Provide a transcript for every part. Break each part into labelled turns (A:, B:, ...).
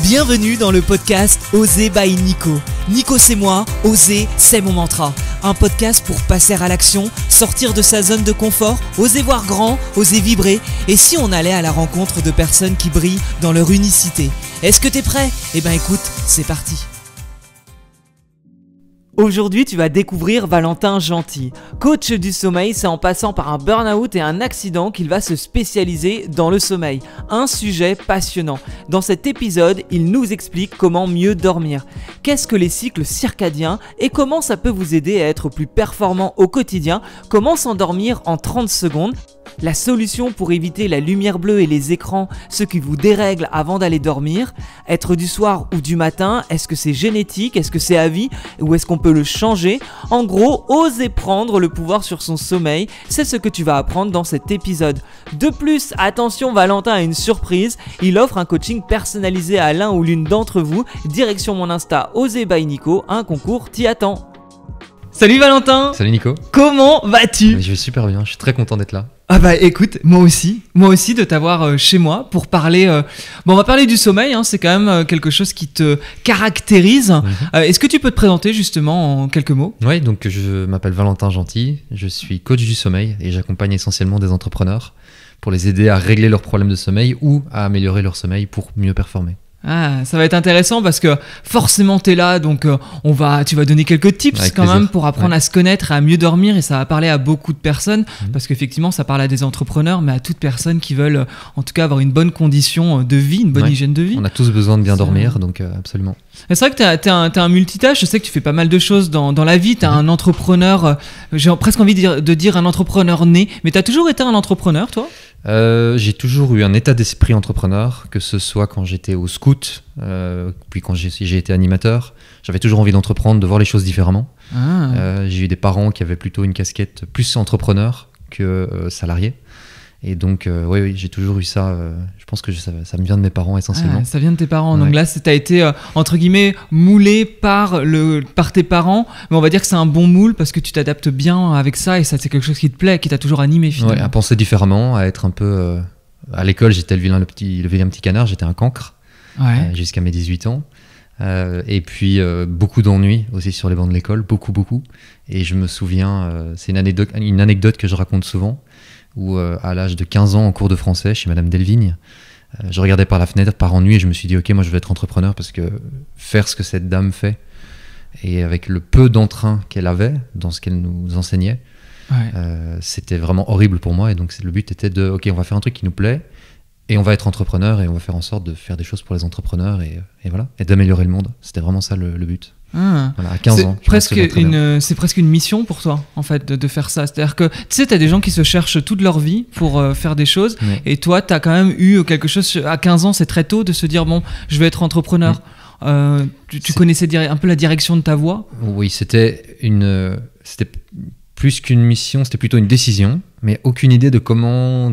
A: Bienvenue dans le podcast Oser by Nico. Nico c'est moi, oser c'est mon mantra. Un podcast pour passer à l'action, sortir de sa zone de confort, oser voir grand, oser vibrer. Et si on allait à la rencontre de personnes qui brillent dans leur unicité? Est-ce que t'es prêt? Eh ben écoute, c'est parti. Aujourd'hui, tu vas découvrir Valentin Gentil. Coach du sommeil, c'est en passant par un burn-out et un accident qu'il va se spécialiser dans le sommeil. Un sujet passionnant. Dans cet épisode, il nous explique comment mieux dormir. Qu'est-ce que les cycles circadiens et comment ça peut vous aider à être plus performant au quotidien? Comment s'endormir en 30 secondes? La solution pour éviter la lumière bleue et les écrans, ce qui vous dérègle avant d'aller dormir. Être du soir ou du matin, est-ce que c'est génétique? Est-ce que c'est à vie? Ou est-ce qu'on peut le changer? En gros, oser prendre le pouvoir sur son sommeil, c'est ce que tu vas apprendre dans cet épisode. De plus, attention, Valentin a une surprise. Il offre un coaching personnalisé à l'un ou l'une d'entre vous. Direction mon Insta, Oser by Nico, un concours t'y attend. Salut Valentin!
B: Salut Nico!
A: Comment vas-tu?
B: Je vais super bien, je suis très content d'être là.
A: Ah bah écoute, moi aussi de t'avoir chez moi pour parler, on va parler du sommeil, hein, c'est quand même quelque chose qui te caractérise. Est-ce que tu peux te présenter justement en quelques mots?
B: Oui, donc je m'appelle Valentin Gentil, je suis coach du sommeil et j'accompagne essentiellement des entrepreneurs pour les aider à régler leurs problèmes de sommeil ou à améliorer leur sommeil pour mieux performer.
A: Ah, ça va être intéressant parce que forcément t'es là, donc tu vas donner quelques tips
B: avec
A: quand
B: plaisir.
A: même pour apprendre à se connaître, à mieux dormir, et ça va parler à beaucoup de personnes parce qu'effectivement ça parle à des entrepreneurs, mais à toute personne qui veulent en tout cas avoir une bonne condition de vie, une bonne hygiène de vie.
B: On a tous besoin de bien dormir, donc absolument.
A: Et c'est vrai que t'es un multitâche, je sais que tu fais pas mal de choses dans la vie, t'es un entrepreneur, j'ai presque envie de dire un entrepreneur né, mais t'as toujours été un entrepreneur toi?
B: J'ai toujours eu un état d'esprit entrepreneur, que ce soit quand j'étais au scout, puis quand j'ai été animateur. J'avais toujours envie d'entreprendre, de voir les choses différemment. J'ai eu des parents qui avaient plutôt une casquette plus entrepreneur que salarié. Et donc, oui, j'ai toujours eu ça. Je pense que ça me vient de mes parents essentiellement.
A: Ça vient de tes parents. Donc là, t'as été, entre guillemets, moulé par tes parents. Mais on va dire que c'est un bon moule parce que tu t'adaptes bien avec ça et ça, c'est quelque chose qui te plaît, qui t'a toujours animé finalement.
B: Ouais, à penser différemment, à être un peu... à l'école, j'étais le vilain petit canard, j'étais un cancre jusqu'à mes 18 ans. Et puis beaucoup d'ennuis aussi sur les bancs de l'école, beaucoup. Et je me souviens, c'est une anecdote que je raconte souvent, où à l'âge de 15 ans, en cours de français, chez Madame Delvigne, je regardais par la fenêtre par ennui et je me suis dit, ok, moi je veux être entrepreneur parce que faire ce que cette dame fait, et avec le peu d'entrain qu'elle avait dans ce qu'elle nous enseignait, c'était vraiment horrible pour moi. Et donc le but était de, ok, on va faire un truc qui nous plaît, et on va être entrepreneur, et on va faire en sorte de faire des choses pour les entrepreneurs, et voilà, et d'améliorer le monde. C'était vraiment ça le but. Voilà, à 15 ans.
A: C'est presque une mission pour toi, en fait, de faire ça. C'est-à-dire que, tu sais, t'as des gens qui se cherchent toute leur vie pour faire des choses, et toi, t'as quand même eu quelque chose, à 15 ans, c'est très tôt, de se dire, bon, je vais être entrepreneur. Tu connaissais un peu la direction de ta voie?
B: Oui, c'était plus qu'une mission, c'était plutôt une décision, mais aucune idée de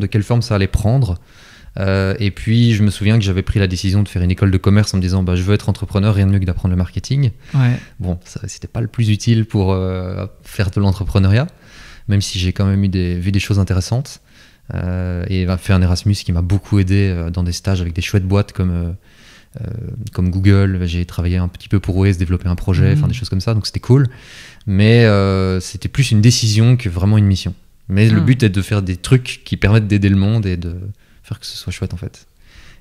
B: quelle forme ça allait prendre. Et puis je me souviens que j'avais pris la décision de faire une école de commerce en me disant je veux être entrepreneur, rien de mieux que d'apprendre le marketing. Bon, ça c'était pas le plus utile pour faire de l'entrepreneuriat, même si j'ai quand même vu des choses intéressantes, et fait un Erasmus qui m'a beaucoup aidé dans des stages avec des chouettes boîtes comme Google. J'ai travaillé un petit peu pour eux, développer un projet, des choses comme ça, donc c'était cool, mais c'était plus une décision que vraiment une mission. Mais le but est de faire des trucs qui permettent d'aider le monde et de faire que ce soit chouette en fait.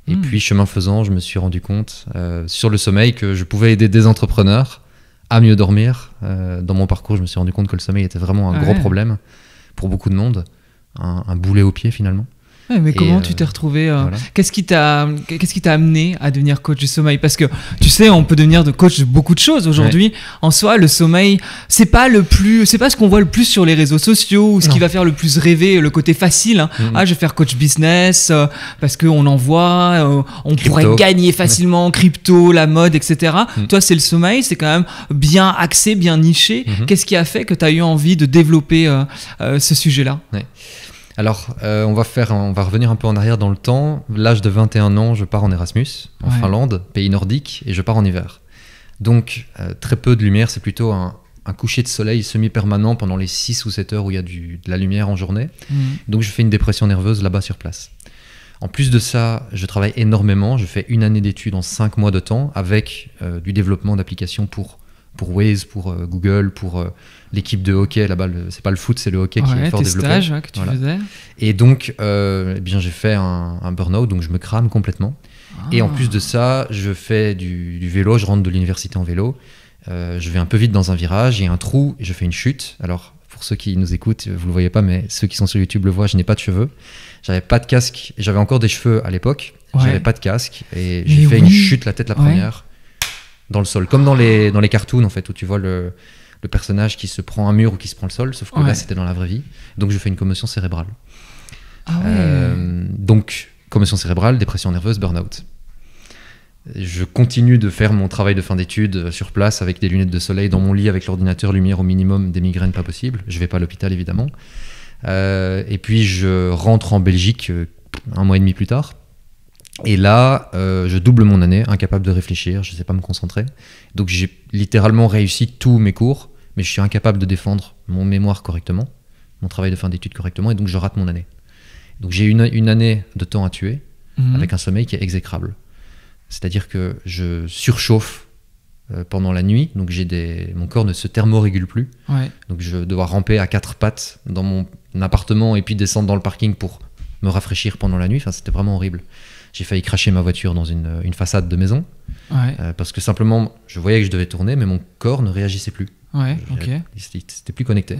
B: Et puis chemin faisant, je me suis rendu compte sur le sommeil que je pouvais aider des entrepreneurs à mieux dormir. Dans mon parcours, je me suis rendu compte que le sommeil était vraiment un gros problème pour beaucoup de monde, un boulet au pied finalement.
A: Mais comment tu t'es retrouvé
B: voilà.
A: Qu'est-ce qui t'a amené à devenir coach du sommeil? Parce que tu sais, on peut devenir coach de beaucoup de choses aujourd'hui. En soi, le sommeil, c'est pas ce qu'on voit le plus sur les réseaux sociaux, ou ce qui va faire le plus rêver, le côté facile. Je vais faire coach business parce qu'on en voit, on pourrait gagner facilement, crypto, la mode, etc. Toi, c'est le sommeil, c'est quand même bien axé, bien niché. Qu'est-ce qui a fait que tu as eu envie de développer ce sujet-là?
B: Alors, on va revenir un peu en arrière dans le temps. L'âge de 21 ans, je pars en Erasmus, en Finlande, pays nordique, et je pars en hiver. Donc, très peu de lumière, c'est plutôt un coucher de soleil semi-permanent pendant les 6 ou 7 heures où il y a de la lumière en journée. Donc, je fais une dépression nerveuse là-bas sur place. En plus de ça, je travaille énormément. Je fais 1 année d'études en 5 mois de temps avec du développement d'applications pour Waze, pour Google, pour l'équipe de hockey. Là-bas, c'est pas le foot, c'est le hockey qui est fort développé.
A: Tes stages que tu faisais.
B: Et donc, eh bien, j'ai fait un burn-out, donc je me crame complètement. Et en plus de ça, je fais du vélo. Je rentre de l'université en vélo. Je vais un peu vite dans un virage, il y a un trou et je fais une chute. Alors, pour ceux qui nous écoutent, vous le voyez pas, mais ceux qui sont sur YouTube le voient, je n'ai pas de cheveux. J'avais pas de casque. J'avais encore des cheveux à l'époque. J'avais pas de casque. Et j'ai fait une chute, la tête la première, dans le sol. Comme dans les cartoons, en fait, où tu vois le personnage qui se prend un mur ou qui se prend le sol. Sauf que là, c'était dans la vraie vie. Donc, je fais une commotion cérébrale. Donc, commotion cérébrale, dépression nerveuse, burn-out. Je continue de faire mon travail de fin d'études sur place avec des lunettes de soleil dans mon lit avec l'ordinateur, lumière au minimum, des migraines pas possible. Je vais pas à l'hôpital évidemment. Et puis je rentre en Belgique 1 mois et demi plus tard. Et là, je double mon année, incapable de réfléchir, je sais pas me concentrer. Donc j'ai littéralement réussi tous mes cours, mais je suis incapable de défendre mon mémoire correctement, mon travail de fin d'études correctement, et donc je rate mon année. Donc j'ai une année de temps à tuer avec un sommeil qui est exécrable. C'est-à-dire que je surchauffe pendant la nuit, donc mon corps ne se thermorégule plus. Donc je vais devoir ramper à 4 pattes dans mon appartement et puis descendre dans le parking pour me rafraîchir pendant la nuit. Enfin, c'était vraiment horrible. J'ai failli cracher ma voiture dans une façade de maison parce que simplement, je voyais que je devais tourner, mais mon corps ne réagissait plus. C'était plus connecté.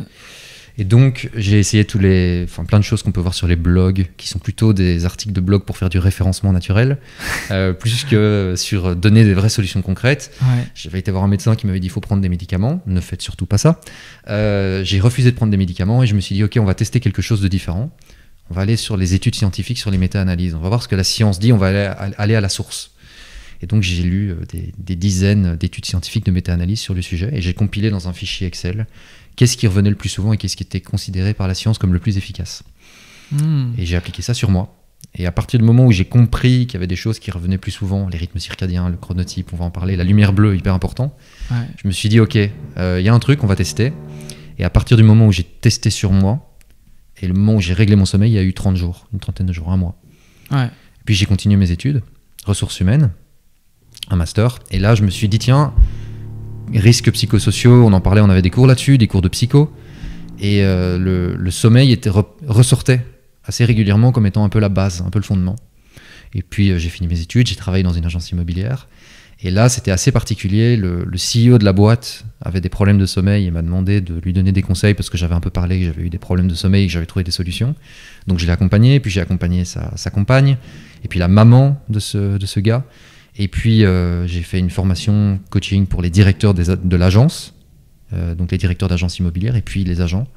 B: Et donc, j'ai essayé plein de choses qu'on peut voir sur les blogs, qui sont plutôt des articles de blog pour faire du référencement naturel, plus que sur donner des vraies solutions concrètes. J'avais été voir un médecin qui m'avait dit il faut prendre des médicaments, ne faites surtout pas ça. J'ai refusé de prendre des médicaments et je me suis dit ok, on va tester quelque chose de différent. On va aller sur les études scientifiques, sur les méta-analyses. On va voir ce que la science dit, on va aller à la source. Et donc, j'ai lu des dizaines d'études scientifiques de méta-analyses sur le sujet et j'ai compilé dans un fichier Excel qu'est-ce qui revenait le plus souvent et qu'est-ce qui était considéré par la science comme le plus efficace. Et j'ai appliqué ça sur moi. Et à partir du moment où j'ai compris qu'il y avait des choses qui revenaient plus souvent, les rythmes circadiens, le chronotype, on va en parler, la lumière bleue, hyper important, je me suis dit, ok, y a un truc, on va tester. Et à partir du moment où j'ai testé sur moi, et le moment où j'ai réglé mon sommeil, il y a eu 30 jours, une trentaine de jours, 1 mois. Et puis j'ai continué mes études, ressources humaines, un master. Et là, je me suis dit, tiens, risques psychosociaux, on en parlait, on avait des cours là-dessus, des cours de psycho. Et le sommeil ressortait assez régulièrement comme étant un peu la base, un peu le fondement. Et puis j'ai fini mes études, j'ai travaillé dans une agence immobilière. Et là, c'était assez particulier. Le CEO de la boîte avait des problèmes de sommeil et m'a demandé de lui donner des conseils parce que j'avais un peu parlé que j'avais eu des problèmes de sommeil et que j'avais trouvé des solutions. Donc je l'ai accompagné, puis j'ai accompagné sa compagne, et puis la maman de ce gars. Et puis j'ai fait une formation coaching pour les directeurs de l'agence, donc les directeurs d'agences immobilières et puis les agents.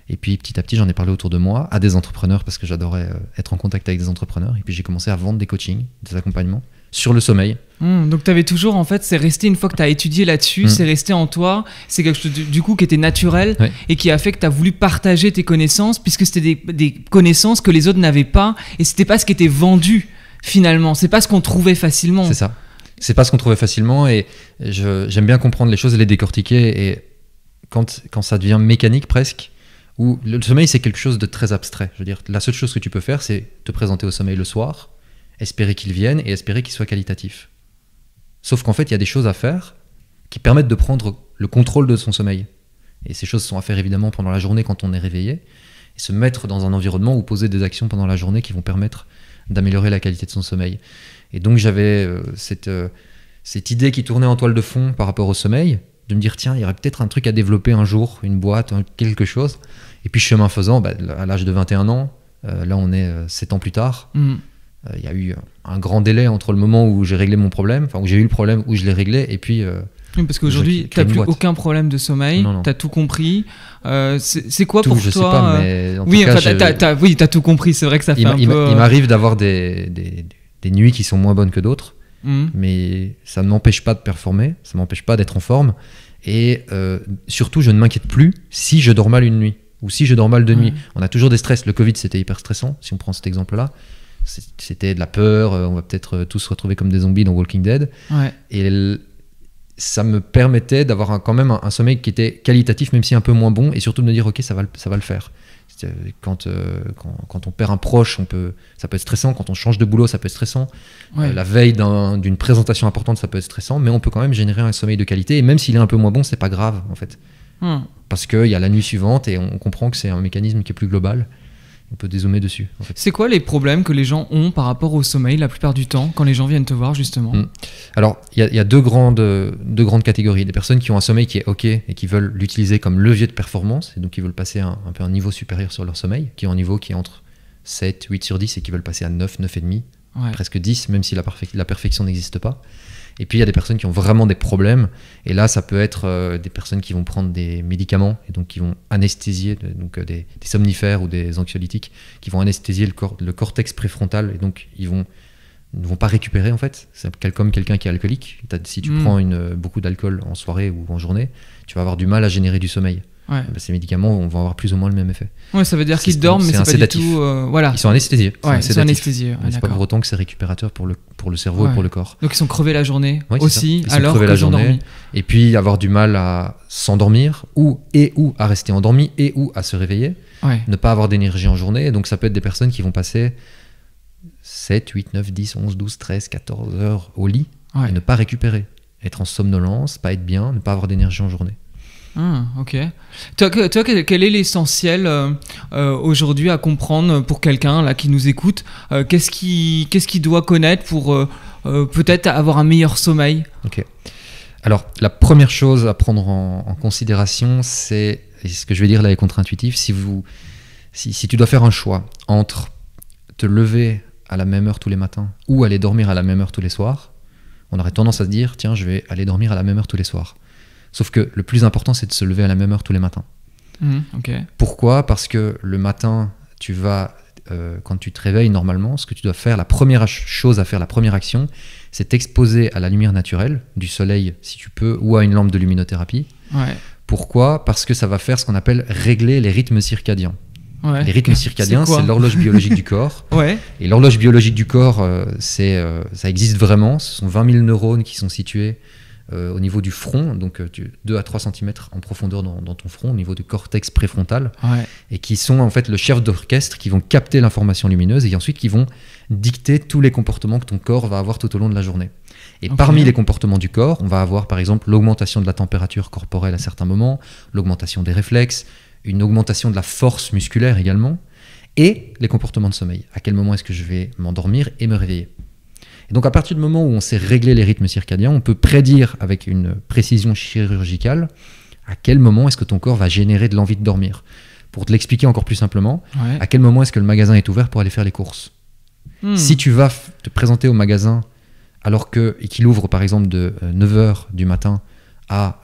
B: Et puis petit à petit, j'en ai parlé autour de moi à des entrepreneurs parce que j'adorais être en contact avec des entrepreneurs. Et puis j'ai commencé à vendre des coachings, des accompagnements sur le sommeil.
A: Donc tu avais toujours, en fait, c'est resté, une fois que tu as étudié là-dessus, c'est resté en toi, c'est quelque chose du coup qui était naturel et qui a fait que tu as voulu partager tes connaissances puisque c'était des connaissances que les autres n'avaient pas et c'était pas ce qui était vendu finalement, c'est pas ce qu'on trouvait facilement.
B: C'est ça, c'est pas ce qu'on trouvait facilement et j'aime bien comprendre les choses et les décortiquer et quand ça devient mécanique presque, où le sommeil c'est quelque chose de très abstrait, je veux dire, la seule chose que tu peux faire c'est te présenter au sommeil le soir, espérer qu'il vienne et espérer qu'il soit qualitatif. Sauf qu'en fait, il y a des choses à faire qui permettent de prendre le contrôle de son sommeil. Et ces choses sont à faire évidemment pendant la journée quand on est réveillé, et se mettre dans un environnement ou poser des actions pendant la journée qui vont permettre d'améliorer la qualité de son sommeil. Et donc j'avais cette idée qui tournait en toile de fond par rapport au sommeil, de me dire tiens, il y aurait peut-être un truc à développer un jour, une boîte, quelque chose. Et puis chemin faisant, à l'âge de 21 ans, là on est 7 ans plus tard, il y a eu un grand délai entre le moment où j'ai réglé mon problème, enfin où j'ai eu le problème, où je l'ai réglé, et puis...
A: Oui, parce qu'aujourd'hui, tu n'as plus aucun problème de sommeil, tu as tout compris. C'est quoi
B: tout,
A: pour
B: je
A: toi
B: sais pas, mais en
A: oui,
B: tout cas,
A: tu as tout compris, c'est vrai que ça fait un peu...
B: Il m'arrive d'avoir des nuits qui sont moins bonnes que d'autres, mais ça ne m'empêche pas de performer, ça ne m'empêche pas d'être en forme, et surtout, je ne m'inquiète plus si je dors mal une nuit, ou si je dors mal 2 nuits. On a toujours des stress, le Covid c'était hyper stressant, si on prend cet exemple-là. C'était de la peur, on va peut-être tous se retrouver comme des zombies dans Walking Dead. Et ça me permettait d'avoir quand même un sommeil qui était qualitatif, même si un peu moins bon, et surtout de me dire ok, ça va le faire. Quand on perd un proche, ça peut être stressant. Quand on change de boulot, ça peut être stressant. La veille d'une présentation importante, ça peut être stressant. Mais on peut quand même générer un sommeil de qualité. Et même s'il est un peu moins bon, c'est pas grave, en fait. Parce qu'il y a la nuit suivante et on comprend que c'est un mécanisme qui est plus global. On peut dézoomer dessus. En fait.
A: C'est quoi les problèmes que les gens ont par rapport au sommeil la plupart du temps quand les gens viennent te voir justement?
B: Alors, il y a deux grandes catégories. Des personnes qui ont un sommeil qui est OK et qui veulent l'utiliser comme levier de performance, et donc qui veulent passer un peu un niveau supérieur sur leur sommeil, qui est un niveau qui est entre 7, 8 sur 10 et qui veulent passer à 9, 9,5, presque 10, même si la perfection n'existe pas. Et puis il y a des personnes qui ont vraiment des problèmes, et là ça peut être des personnes qui vont prendre des médicaments et donc qui vont anesthésier, donc des somnifères ou des anxiolytiques qui vont anesthésier le cortex préfrontal, et donc ils ne vont pas récupérer en fait. C'est comme quelqu'un qui est alcoolique. Si tu prends beaucoup d'alcool en soirée ou en journée, tu vas avoir du mal à générer du sommeil. Ces médicaments vont avoir plus ou moins le même effet.
A: Ça veut dire qu'ils dorment, mais c'est pas
B: sédatif.
A: Du tout.
B: Ils sont anesthésiés.
A: Ils sont anesthésiés.
B: C'est pas pour autant que c'est récupérateur pour le cerveau et pour le corps.
A: Donc ils sont crevés la journée aussi,
B: ils sont
A: alors
B: crevés
A: que
B: la
A: ils ont
B: journée.
A: dormi.
B: Et puis avoir du mal à s'endormir ou à rester endormi ou à se réveiller. Ne pas avoir d'énergie en journée. Donc ça peut être des personnes qui vont passer 7, 8, 9, 10, 11, 12, 13, 14 heures au lit et ne pas récupérer. Être en somnolence, pas être bien, ne pas avoir d'énergie en journée.
A: Ok. Toi, quel est l'essentiel aujourd'hui à comprendre pour quelqu'un là qui nous écoute? Qu'est-ce qu'il doit connaître pour peut-être avoir un meilleur sommeil? Ok.
B: Alors, la première chose à prendre en considération, et ce que je vais dire là est contre-intuitif, si tu dois faire un choix entre te lever à la même heure tous les matins ou aller dormir à la même heure tous les soirs, on aurait tendance à se dire, tiens, je vais aller dormir à la même heure tous les soirs. Sauf que le plus important, c'est de se lever à la même heure tous les matins. Pourquoi ? Parce que le matin, quand tu te réveilles normalement, ce que tu dois faire, la première chose à faire, la première action, c'est t'exposer à la lumière naturelle, du soleil si tu peux, ou à une lampe de luminothérapie. Pourquoi ? Parce que ça va faire ce qu'on appelle régler les rythmes circadiens. Les rythmes circadiens, c'est l'horloge biologique du corps. Et l'horloge biologique du corps, ça existe vraiment. Ce sont 20 000 neurones qui sont situés au niveau du front, donc 2 à 3 cm en profondeur dans ton front, au niveau du cortex préfrontal, et qui sont en fait le chef d'orchestre qui vont capter l'information lumineuse et ensuite qui vont dicter tous les comportements que ton corps va avoir tout au long de la journée. Et parmi les comportements du corps, on va avoir par exemple l'augmentation de la température corporelle à certains moments, l'augmentation des réflexes, une augmentation de la force musculaire également, et les comportements de sommeil. À quel moment est-ce que je vais m'endormir et me réveiller ? Et donc à partir du moment où on sait régler les rythmes circadiens, on peut prédire avec une précision chirurgicale à quel moment est-ce que ton corps va générer de l'envie de dormir. Pour te l'expliquer encore plus simplement, à quel moment est-ce que le magasin est ouvert pour aller faire les courses. Si tu vas te présenter au magasin alors qu'il ouvre par exemple de 9h du matin à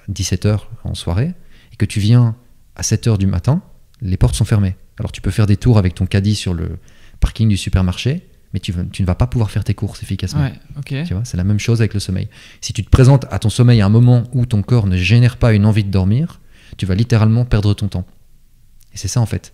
B: 17h en soirée, et que tu viens à 7h du matin, les portes sont fermées. Alors tu peux faire des tours avec ton caddie sur le parking du supermarché, mais tu ne vas pas pouvoir faire tes courses efficacement. Tu vois, c'est la même chose avec le sommeil. Si tu te présentes à ton sommeil à un moment où ton corps ne génère pas une envie de dormir, tu vas littéralement perdre ton temps. Et c'est ça en fait,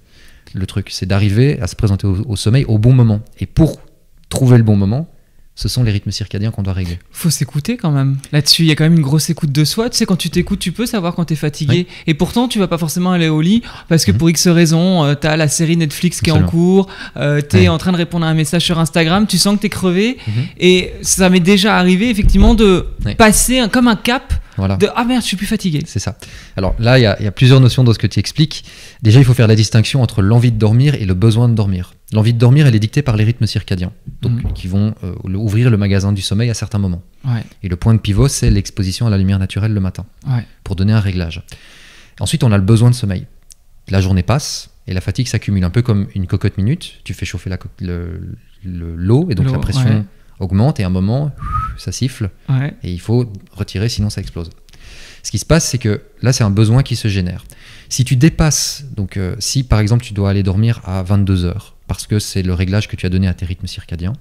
B: le truc, c'est d'arriver à se présenter au sommeil au bon moment. Et pour trouver le bon moment, ce sont les rythmes circadiens qu'on doit régler.
A: Faut s'écouter quand même. Là-dessus, il y a quand même une grosse écoute de soi. Tu sais, quand tu t'écoutes, tu peux savoir quand t'es fatigué. Et pourtant, tu vas pas forcément aller au lit parce que pour X raisons, t'as la série Netflix qui est en cours, t'es en train de répondre à un message sur Instagram, tu sens que t'es crevé. Et ça m'est déjà arrivé, effectivement, de passer comme un cap. De « Ah merde, je suis plus fatigué ». C'est ça.
B: Alors là, il y a plusieurs notions dans ce que tu expliques. Déjà, il faut faire la distinction entre l'envie de dormir et le besoin de dormir. L'envie de dormir, elle est dictée par les rythmes circadiens, donc qui vont ouvrir le magasin du sommeil à certains moments. Et le point de pivot, c'est l'exposition à la lumière naturelle le matin, pour donner un réglage. Ensuite, on a le besoin de sommeil. La journée passe et la fatigue s'accumule, un peu comme une cocotte minute. Tu fais chauffer l'eau et donc la pression augmente et à un moment, ça siffle et il faut retirer, sinon ça explose. Ce qui se passe, c'est que là, c'est un besoin qui se génère. Si tu dépasses, donc si par exemple tu dois aller dormir à 22h, parce que c'est le réglage que tu as donné à tes rythmes circadiens,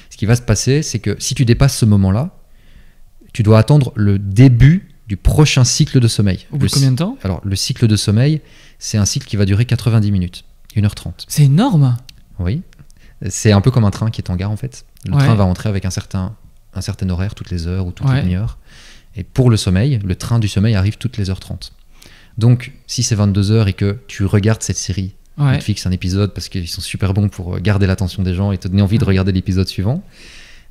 B: ce qui va se passer, c'est que si tu dépasses ce moment-là, tu dois attendre le début du prochain cycle de sommeil.
A: Au bout de combien de temps ?
B: Alors, le cycle de sommeil, c'est un cycle qui va durer 90 minutes, 1h30.
A: C'est énorme !
B: Oui. C'est un peu comme un train qui est en gare, en fait. Le train va entrer avec un certain horaire, toutes les heures ou toutes les demi-heures. Et pour le sommeil, le train du sommeil arrive toutes les heures 30. Donc, si c'est 22 heures et que tu regardes cette série,
A: Ouais.
B: Netflix, un épisode, parce qu'ils sont super bons pour garder l'attention des gens et te donner envie de regarder l'épisode suivant,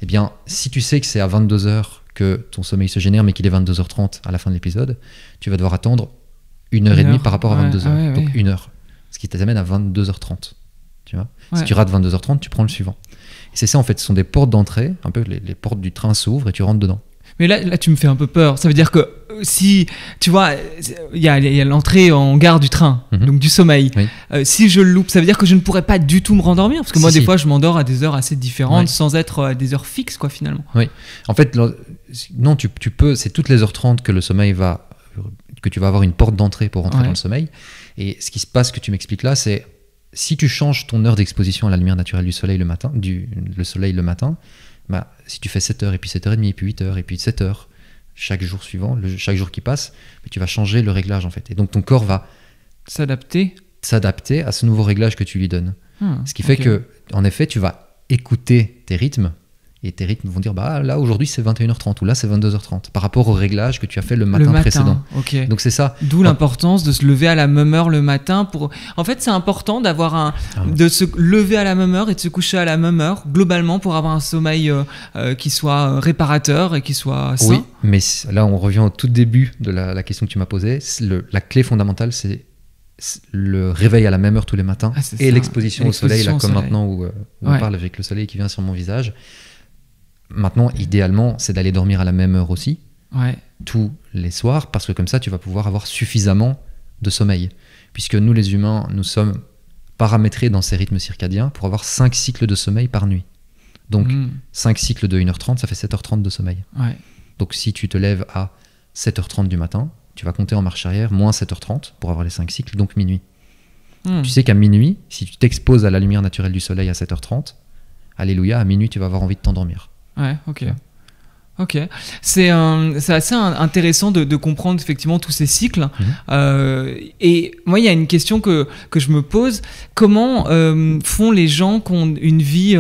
B: eh bien, si tu sais que c'est à 22 heures que ton sommeil se génère, mais qu'il est 22h30 à la fin de l'épisode, tu vas devoir attendre 1h30 par rapport à 22 heures.
A: Ouais,
B: Donc
A: ouais.
B: 1 heure. Ce qui t'amène à 22h30. Tu vois,
A: Ouais.
B: si tu rates 22h30, tu prends le suivant. Et c'est ça, en fait, ce sont des portes d'entrée, un peu les portes du train s'ouvrent et tu rentres dedans.
A: Mais là, tu me fais un peu peur. Ça veut dire que si, tu vois, il y a l'entrée en gare du train, donc du sommeil.
B: Oui.
A: Si je le loupe, ça veut dire que je ne pourrais pas du tout me rendormir. Parce que moi,
B: Si.
A: des fois, je m'endors à des heures assez différentes,
B: Ouais.
A: sans être à des heures fixes, quoi, finalement.
B: Oui. En fait, non, tu peux, c'est toutes les heures 30 que le sommeil que tu vas avoir une porte d'entrée pour rentrer
A: Ouais.
B: dans le sommeil. Et ce qui se passe, que tu m'expliques là, c'est si tu changes ton heure d'exposition à la lumière naturelle du soleil le matin, le soleil le matin, bah, si tu fais 7 heures, et puis 7h30, et puis 8 heures, et puis 7 heures, chaque jour suivant, chaque jour qui passe, tu vas changer le réglage en fait. Et donc ton corps va
A: S'adapter.
B: s'adapter à ce nouveau réglage que tu lui donnes. Ce qui fait
A: Ok.
B: que, en effet, tu vas écouter tes rythmes, et tes rythmes vont dire, bah là aujourd'hui c'est 21h30, ou là c'est 22h30, par rapport au réglage que tu as fait le matin précédent.
A: Ok.
B: Donc c'est ça.
A: D'où l'importance de se lever à la même heure le matin. En fait, c'est important d'avoir de se lever à la même heure et de se coucher à la même heure, globalement, pour avoir un sommeil qui soit réparateur et qui soit sain.
B: Oui, mais là on revient au tout début de la question que tu m'as posée. La clé fondamentale, c'est le réveil à la même heure tous les matins et l'exposition au soleil, là, comme maintenant où on parle avec le soleil qui vient sur mon visage. Maintenant, idéalement, c'est d'aller dormir à la même heure aussi, tous les soirs, parce que comme ça, tu vas pouvoir avoir suffisamment de sommeil. Puisque nous, les humains, nous sommes paramétrés dans ces rythmes circadiens pour avoir 5 cycles de sommeil par nuit. Donc, 5 cycles de 1h30, ça fait 7h30 de sommeil. Donc, si tu te lèves à 7h30 du matin, tu vas compter en marche arrière, moins 7h30 pour avoir les 5 cycles, donc minuit. Tu sais qu'à minuit, si tu t'exposes à la lumière naturelle du soleil à 7h30, alléluia, à minuit, tu vas avoir envie de t'endormir.
A: Ouais, ok. C'est assez intéressant de comprendre effectivement tous ces cycles. Et moi, il y a une question que je me pose. Comment font les gens qui ont une vie...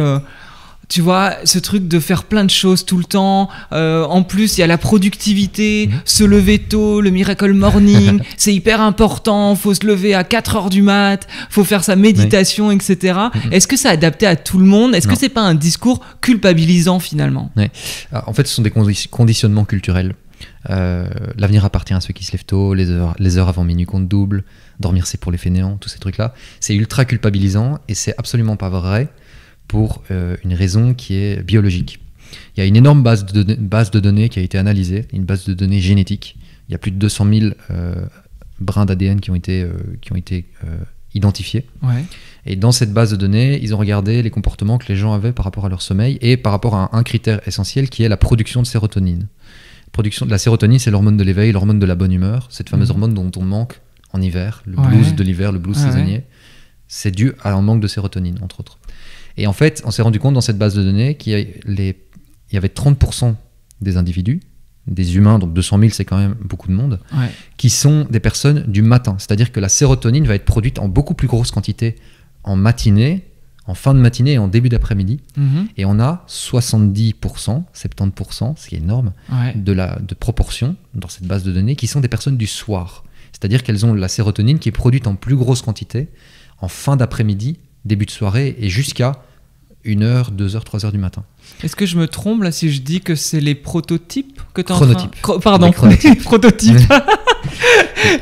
A: tu vois, ce truc de faire plein de choses tout le temps. En plus, il y a la productivité, se lever tôt, le miracle morning. C'est hyper important. Faut se lever à 4h du mat. Faut faire sa méditation, etc. Est-ce que c'est adapté à tout le monde ? Est-ce que c'est pas un discours culpabilisant finalement ?
B: En fait, ce sont des conditionnements culturels. L'avenir appartient à ceux qui se lèvent tôt, les heures avant minuit comptent double, dormir c'est pour les fainéants, tous ces trucs-là. C'est ultra culpabilisant et c'est absolument pas vrai pour une raison qui est biologique. Il y a une énorme base de données qui a été analysée, une base de données génétique. Il y a plus de 200 000 brins d'ADN qui ont été identifiés. Et dans cette base de données, ils ont regardé les comportements que les gens avaient par rapport à leur sommeil et par rapport à un critère essentiel qui est la production de sérotonine. La sérotonine, c'est l'hormone de l'éveil, l'hormone de la bonne humeur, cette fameuse hormone dont on manque en hiver, le blues de l'hiver, le blues saisonnier. C'est dû à un manque de sérotonine, entre autres. Et en fait, on s'est rendu compte dans cette base de données qu'il y avait 30% des individus, des humains, donc 200 000, c'est quand même beaucoup de monde, qui sont des personnes du matin. C'est-à-dire que la sérotonine va être produite en beaucoup plus grosse quantité en matinée, en fin de matinée et en début d'après-midi. Et on a 70%, 70%, ce qui est énorme, de proportion dans cette base de données, qui sont des personnes du soir. C'est-à-dire qu'elles ont la sérotonine qui est produite en plus grosse quantité en fin d'après-midi, début de soirée et jusqu'à 1h, 2h, 3h du matin.
A: Est-ce que je me trompe là si je dis que c'est les prototypes que tu es
B: Pardon,
A: les prototypes.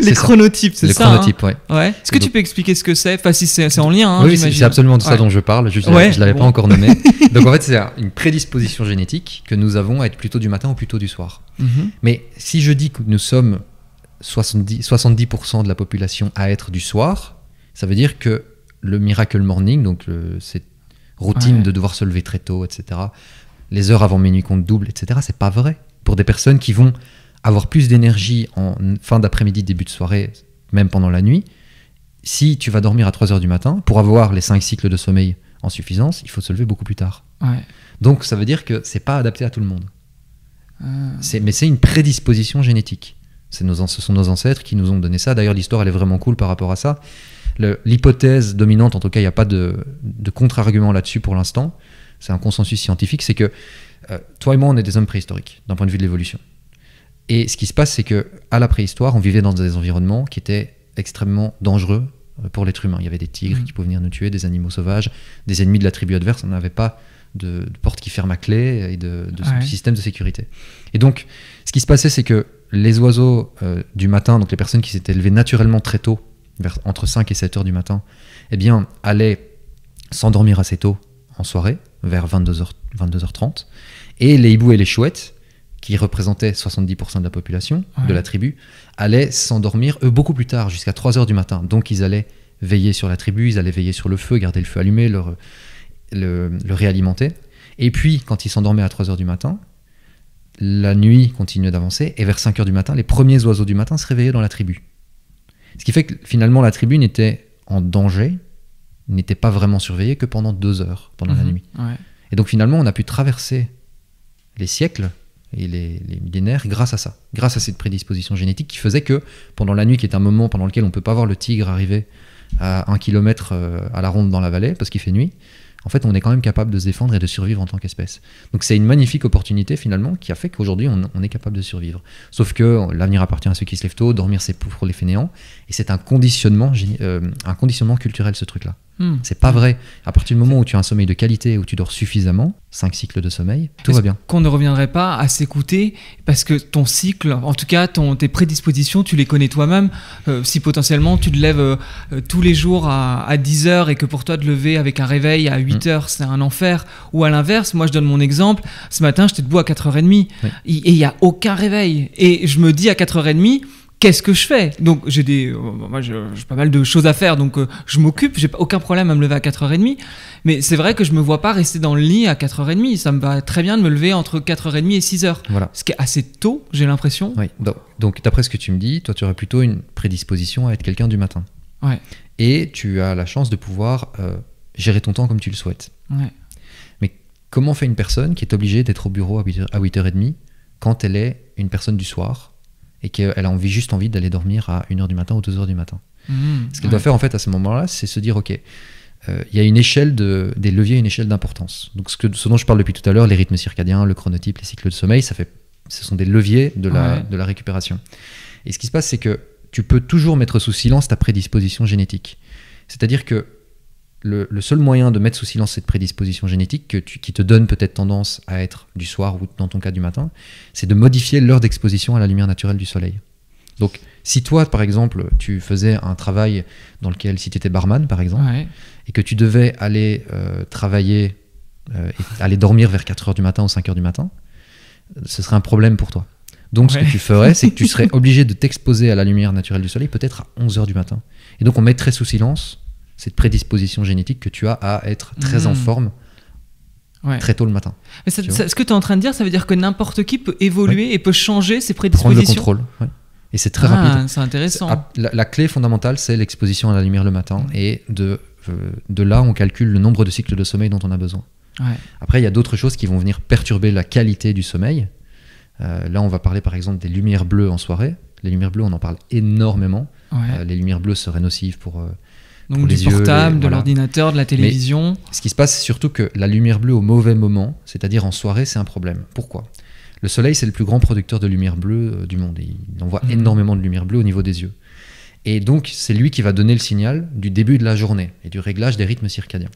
A: Les chronotypes, c'est ça.
B: Les chronotypes,
A: ouais. Est-ce que tu peux expliquer ce que c'est ? Enfin, si c'est en lien,
B: oui,
A: j'imagine.
B: c'est absolument de ça dont je parle. Je ne l'avais pas encore nommé. Donc en fait, c'est une prédisposition génétique que nous avons à être plutôt du matin ou plutôt du soir. Mais si je dis que nous sommes 70% de la population à être du soir, ça veut dire que le miracle morning, donc cette routine de devoir se lever très tôt, etc., les heures avant minuit comptent double, etc., c'est pas vrai. Pour des personnes qui vont avoir plus d'énergie en fin d'après-midi, début de soirée, même pendant la nuit, si tu vas dormir à 3h du matin, pour avoir les 5 cycles de sommeil en suffisance, il faut se lever beaucoup plus tard. Donc ça veut dire que c'est pas adapté à tout le monde. Mais c'est une prédisposition génétique. Ce sont nos ancêtres qui nous ont donné ça. D'ailleurs, l'histoire, elle est vraiment cool par rapport à ça. L'hypothèse dominante, en tout cas, il n'y a pas de contre-argument là-dessus pour l'instant, c'est un consensus scientifique, c'est que toi et moi, on est des hommes préhistoriques, d'un point de vue de l'évolution. Et ce qui se passe, c'est qu'à la préhistoire, on vivait dans des environnements qui étaient extrêmement dangereux pour l'être humain. Il y avait des tigres qui pouvaient venir nous tuer, des animaux sauvages, des ennemis de la tribu adverse. On n'avait pas de porte qui ferme à clé et de système de sécurité. Et donc, ce qui se passait, c'est que les oiseaux du matin, donc les personnes qui s'étaient levées naturellement très tôt, entre 5 et 7 heures du matin, eh bien, allaient s'endormir assez tôt en soirée, vers 22h30. Et les hiboux et les chouettes, qui représentaient 70% de la population de la tribu, allaient s'endormir, eux, beaucoup plus tard, jusqu'à 3h du matin. Donc, ils allaient veiller sur la tribu, ils allaient veiller sur le feu, garder le feu allumé, le réalimenter. Et puis, quand ils s'endormaient à 3h du matin, la nuit continuait d'avancer, et vers 5h du matin, les premiers oiseaux du matin se réveillaient dans la tribu. Ce qui fait que, finalement, la tribu n'était en danger, n'était pas vraiment surveillée que pendant 2 heures, pendant la nuit. Et donc, finalement, on a pu traverser les siècles et les millénaires grâce à ça, grâce à cette prédisposition génétique qui faisait que pendant la nuit, qui est un moment pendant lequel on ne peut pas voir le tigre arriver à 1 kilomètre à la ronde dans la vallée parce qu'il fait nuit, en fait on est quand même capable de se défendre et de survivre en tant qu'espèce. Donc c'est une magnifique opportunité finalement qui a fait qu'aujourd'hui on est capable de survivre. Sauf que l'avenir appartient à ceux qui se lèvent tôt, dormir c'est pour les fainéants, et c'est un conditionnement culturel ce truc-là. C'est pas vrai. À partir du moment où tu as un sommeil de qualité, où tu dors suffisamment, 5 cycles de sommeil, tout va bien.
A: Qu'on ne reviendrait pas à s'écouter parce que ton cycle, en tout cas tes prédispositions, tu les connais toi-même. Si potentiellement tu te lèves tous les jours à 10h et que pour toi de lever avec un réveil à 8h c'est un enfer, ou à l'inverse, moi je donne mon exemple, ce matin j'étais debout à 4h30 et il n'y a aucun réveil. Et je me dis à 4h30, qu'est-ce que je fais? Donc j'ai pas mal de choses à faire, donc je m'occupe, j'ai aucun problème à me lever à 4h30, mais c'est vrai que je me vois pas rester dans le lit à 4h30, ça me va très bien de me lever entre 4h30 et 6h, ce qui est assez tôt, j'ai l'impression.
B: Oui. Donc d'après ce que tu me dis, toi tu aurais plutôt une prédisposition à être quelqu'un du matin. Et tu as la chance de pouvoir gérer ton temps comme tu le souhaites. Mais comment fait une personne qui est obligée d'être au bureau à 8h30 quand elle est une personne du soir et qu'elle a juste envie d'aller dormir à 1h du matin ou 2h du matin. Ce qu'elle doit faire en fait à ce moment-là, c'est se dire, ok, il y a une échelle des leviers, une échelle d'importance. Donc ce dont je parle depuis tout à l'heure, les rythmes circadiens, le chronotype, les cycles de sommeil, ce sont des leviers de la récupération. Et ce qui se passe, c'est que tu peux toujours mettre sous silence ta prédisposition génétique. C'est-à-dire que le seul moyen de mettre sous silence cette prédisposition génétique qui te donne peut-être tendance à être du soir ou dans ton cas du matin, c'est de modifier l'heure d'exposition à la lumière naturelle du soleil. Donc si toi par exemple tu faisais un travail dans lequel, si tu étais barman par exemple, et que tu devais aller travailler et aller dormir vers 4h du matin ou 5h du matin, ce serait un problème pour toi. Donc ce que tu ferais, c'est que tu serais obligé de t'exposer à la lumière naturelle du soleil peut-être à 11h du matin. Et donc on mettrait sous silence cette prédisposition génétique que tu as à être très en forme très tôt le matin.
A: Mais ce que tu es en train de dire, ça veut dire que n'importe qui peut évoluer et peut changer ses prédispositions.
B: Prendre le contrôle, et c'est très rapide.
A: C'est intéressant.
B: La clé fondamentale, c'est l'exposition à la lumière le matin, et de là, on calcule le nombre de cycles de sommeil dont on a besoin. Après, il y a d'autres choses qui vont venir perturber la qualité du sommeil. Là, on va parler par exemple des lumières bleues en soirée. Les lumières bleues, on en parle énormément. Les lumières bleues seraient nocives pour
A: donc
B: du
A: portable, de l'ordinateur, de la télévision.
B: Mais ce qui se passe, c'est surtout que la lumière bleue au mauvais moment, c'est-à-dire en soirée, c'est un problème. Pourquoi ? Le soleil, c'est le plus grand producteur de lumière bleue du monde. Il envoie énormément de lumière bleue au niveau des yeux. Et donc, c'est lui qui va donner le signal du début de la journée et du réglage des rythmes circadiens.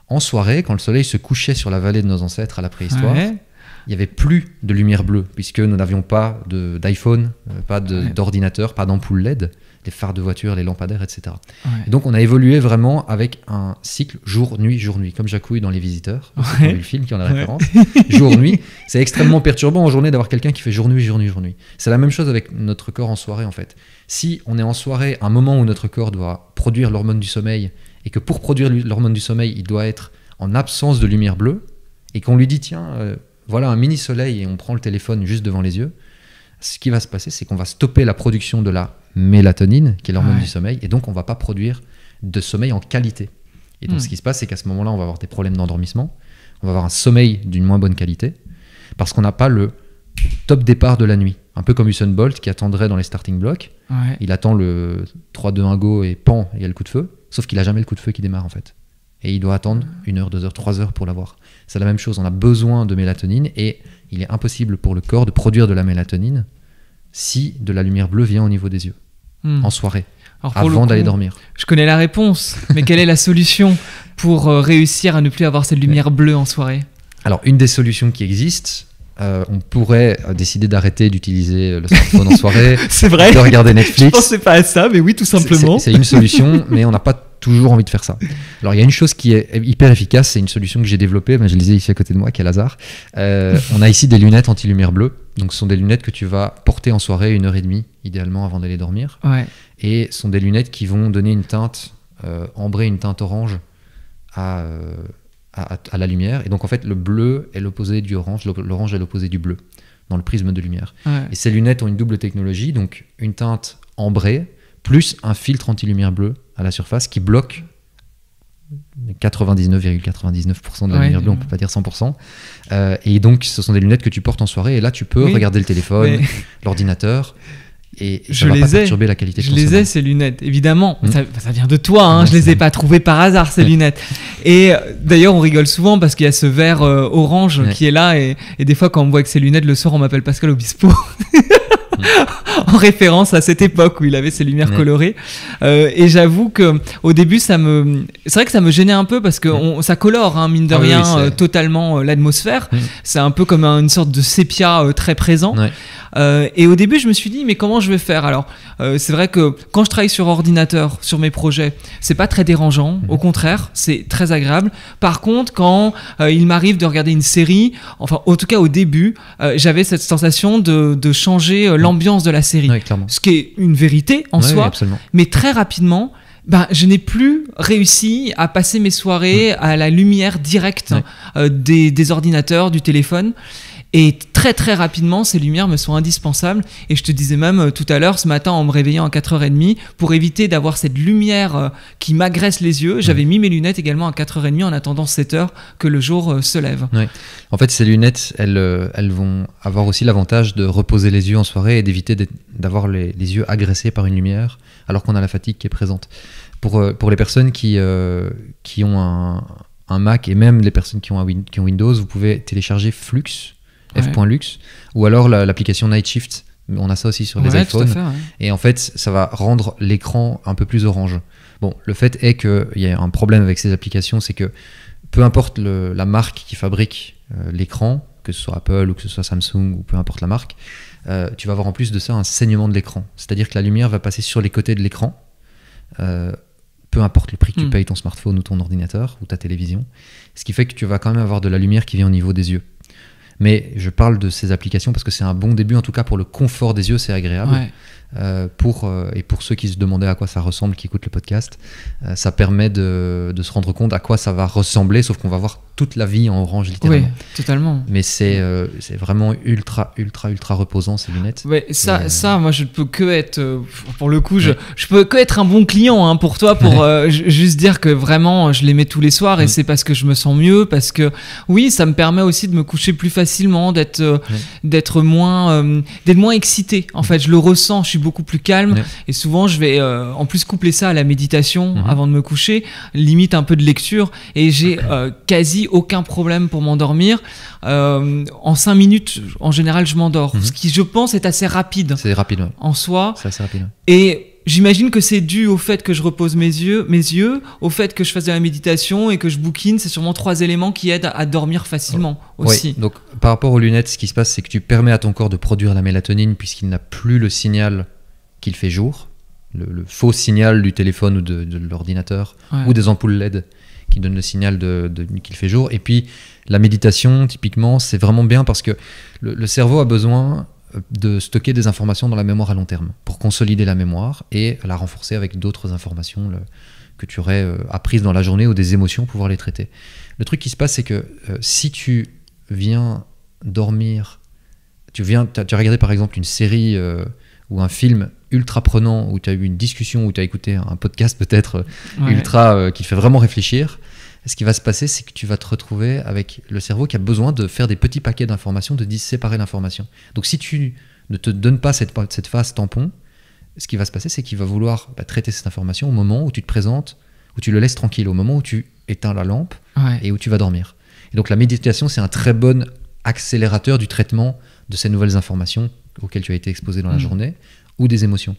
B: En soirée, quand le soleil se couchait sur la vallée de nos ancêtres à la préhistoire, il n'y avait plus de lumière bleue, puisque nous n'avions pas d'iPhone, pas d'ordinateur, pas d'ampoule LED, les phares de voiture, les lampadaires, etc. Et donc on a évolué vraiment avec un cycle jour-nuit, jour-nuit, comme Jacouille dans Les Visiteurs, vous avez vu le film qui en a référence. Jour-nuit, c'est extrêmement perturbant en journée d'avoir quelqu'un qui fait jour-nuit, jour-nuit, jour-nuit. C'est la même chose avec notre corps en soirée en fait. Si on est en soirée, un moment où notre corps doit produire l'hormone du sommeil, et que pour produire l'hormone du sommeil, il doit être en absence de lumière bleue, et qu'on lui dit tiens, voilà un mini soleil, et on prend le téléphone juste devant les yeux, ce qui va se passer, c'est qu'on va stopper la production de la mélatonine, qui est l'hormone du sommeil, et donc on ne va pas produire de sommeil en qualité. Et donc ce qui se passe, c'est qu'à ce moment-là, on va avoir des problèmes d'endormissement, on va avoir un sommeil d'une moins bonne qualité, parce qu'on n'a pas le top départ de la nuit. Un peu comme Usain Bolt qui attendrait dans les starting blocks, il attend le 3-2-1 go et pan, il y a le coup de feu, sauf qu'il n'a jamais le coup de feu qui démarre en fait. Et il doit attendre 1 heure, 2 heures, 3 heures pour l'avoir. C'est la même chose, on a besoin de mélatonine, et il est impossible pour le corps de produire de la mélatonine si de la lumière bleue vient au niveau des yeux, en soirée,
A: Alors,
B: avant d'aller dormir.
A: Je connais la réponse, mais quelle est la solution pour réussir à ne plus avoir cette lumière bleue en soirée?
B: Alors, une des solutions qui existent, on pourrait décider d'arrêter d'utiliser le smartphone en soirée,
A: C'est vrai.
B: de regarder
A: Je
B: Netflix.
A: pensais pas à ça, mais oui, tout simplement.
B: C'est une solution, mais on n'a pas toujours envie de faire ça. Alors, il y a une chose qui est hyper efficace, c'est une solution que j'ai développée, je les ai ici à côté de moi, quel hasard. On a ici des lunettes anti-lumière bleue. Donc, ce sont des lunettes que tu vas porter en soirée 1h30, idéalement, avant d'aller dormir.
A: Ouais.
B: Et ce sont des lunettes qui vont donner une teinte ambrée, une teinte orange à la lumière. Et donc, en fait, le bleu est l'opposé du orange, l'orange est l'opposé du bleu dans le prisme de lumière.
A: Ouais.
B: Et ces lunettes ont une double technologie, donc une teinte ambrée, plus un filtre anti-lumière bleue à la surface qui bloque 99,99% de la lumière bleue, on peut pas dire 100%. Et donc, ce sont des lunettes que tu portes en soirée, et là, tu peux regarder le téléphone, l'ordinateur, et ça va pas perturber la qualité de ton sommeil.
A: Je les ai, ces lunettes, évidemment. Ça vient de toi, hein.
B: Ouais,
A: Je les ai pas trouvées par hasard, ces lunettes. Et d'ailleurs, on rigole souvent parce qu'il y a ce vert orange qui est là, et des fois, quand on me voit avec ces lunettes, le soir, on m'appelle Pascal Obispo. En référence à cette époque où il avait ses lumières colorées. Et j'avoue que au début, c'est vrai que ça me gênait un peu parce que ça colore, hein, mine de rien, totalement l'atmosphère. C'est un peu comme une sorte de sépia très présent. Et au début, je me suis dit, mais comment je vais faire? Alors, c'est vrai que quand je travaille sur ordinateur, sur mes projets, c'est pas très dérangeant. Au contraire, c'est très agréable. Par contre, quand il m'arrive de regarder une série, enfin, en tout cas au début, j'avais cette sensation de changer l'ambiance de la série. Ce qui est une vérité en soi. Absolument. Mais très rapidement, je n'ai plus réussi à passer mes soirées à la lumière directe des ordinateurs, du téléphone. Et très très rapidement, ces lumières me sont indispensables. Et je te disais même tout à l'heure, ce matin, en me réveillant à 4h30, pour éviter d'avoir cette lumière qui m'agresse les yeux, j'avais mis mes lunettes également à 4h30 en attendant 7h que le jour se lève.
B: En fait, ces lunettes, elles vont avoir aussi l'avantage de reposer les yeux en soirée et d'éviter d'avoir les yeux agressés par une lumière alors qu'on a la fatigue qui est présente. Pour les personnes qui ont un Mac et même les personnes qui ont Windows, vous pouvez télécharger Flux, F.Lux, ou alors l'application Night Shift. On a ça aussi sur les iPhones. Et en fait, ça va rendre l'écran un peu plus orange. Bon, le fait est qu'il y a un problème avec ces applications, c'est que peu importe la marque qui fabrique l'écran, que ce soit Apple ou que ce soit Samsung ou peu importe la marque, tu vas avoir en plus de ça un saignement de l'écran. C'est-à-dire que la lumière va passer sur les côtés de l'écran, peu importe le prix que tu payes ton smartphone ou ton ordinateur ou ta télévision, ce qui fait que tu vas quand même avoir de la lumière qui vient au niveau des yeux. Mais je parle de ces applications parce que c'est un bon début, en tout cas pour le confort des yeux, c'est agréable. Et pour ceux qui se demandaient à quoi ça ressemble, qui écoutent le podcast, ça permet de se rendre compte à quoi ça va ressembler, sauf qu'on va voir toute la vie en orange littéralement.
A: Oui, totalement.
B: Mais c'est vraiment ultra reposant, ces lunettes.
A: Ouais, ça, moi je peux que être, pour le coup, je peux que être un bon client, hein, pour toi, pour juste dire que vraiment je les mets tous les soirs et c'est parce que je me sens mieux, parce que oui, ça me permet aussi de me coucher plus facilement, d'être moins excité. En fait, je le ressens, je suis beaucoup plus calme et souvent je vais en plus coupler ça à la méditation avant de me coucher, limite un peu de lecture, et j'ai quasi aucun problème pour m'endormir. En 5 minutes, en général, je m'endors. Ce qui, je pense, est assez rapide.
B: C'est rapide,
A: en soi.
B: C'est assez rapide.
A: Et j'imagine que c'est dû au fait que je repose mes yeux, au fait que je fasse de la méditation et que je bouquine. C'est sûrement 3 éléments qui aident à dormir facilement aussi.
B: Oui, donc par rapport aux lunettes, ce qui se passe, c'est que tu permets à ton corps de produire la mélatonine puisqu'il n'a plus le signal qu'il fait jour, le faux signal du téléphone ou de l'ordinateur ou des ampoules LED qui donnent le signal qu'il fait jour. Et puis la méditation, typiquement, c'est vraiment bien parce que le cerveau a besoin de stocker des informations dans la mémoire à long terme pour consolider la mémoire et la renforcer avec d'autres informations que tu aurais apprises dans la journée ou des émotions pour pouvoir les traiter. Le truc qui se passe, c'est que si tu viens dormir, tu as regardé par exemple une série ou un film ultra prenant, où tu as eu une discussion, où tu as écouté un podcast peut-être ultra qui fait vraiment réfléchir, ce qui va se passer, c'est que tu vas te retrouver avec le cerveau qui a besoin de faire des petits paquets d'informations, de séparer l'information. Donc si tu ne te donnes pas cette phase tampon, ce qui va se passer, c'est qu'il va vouloir traiter cette information au moment où tu te présentes, où tu le laisses tranquille, au moment où tu éteins la lampe et où tu vas dormir. Et donc la méditation, c'est un très bon accélérateur du traitement de ces nouvelles informations auxquelles tu as été exposé dans la journée, ou des émotions.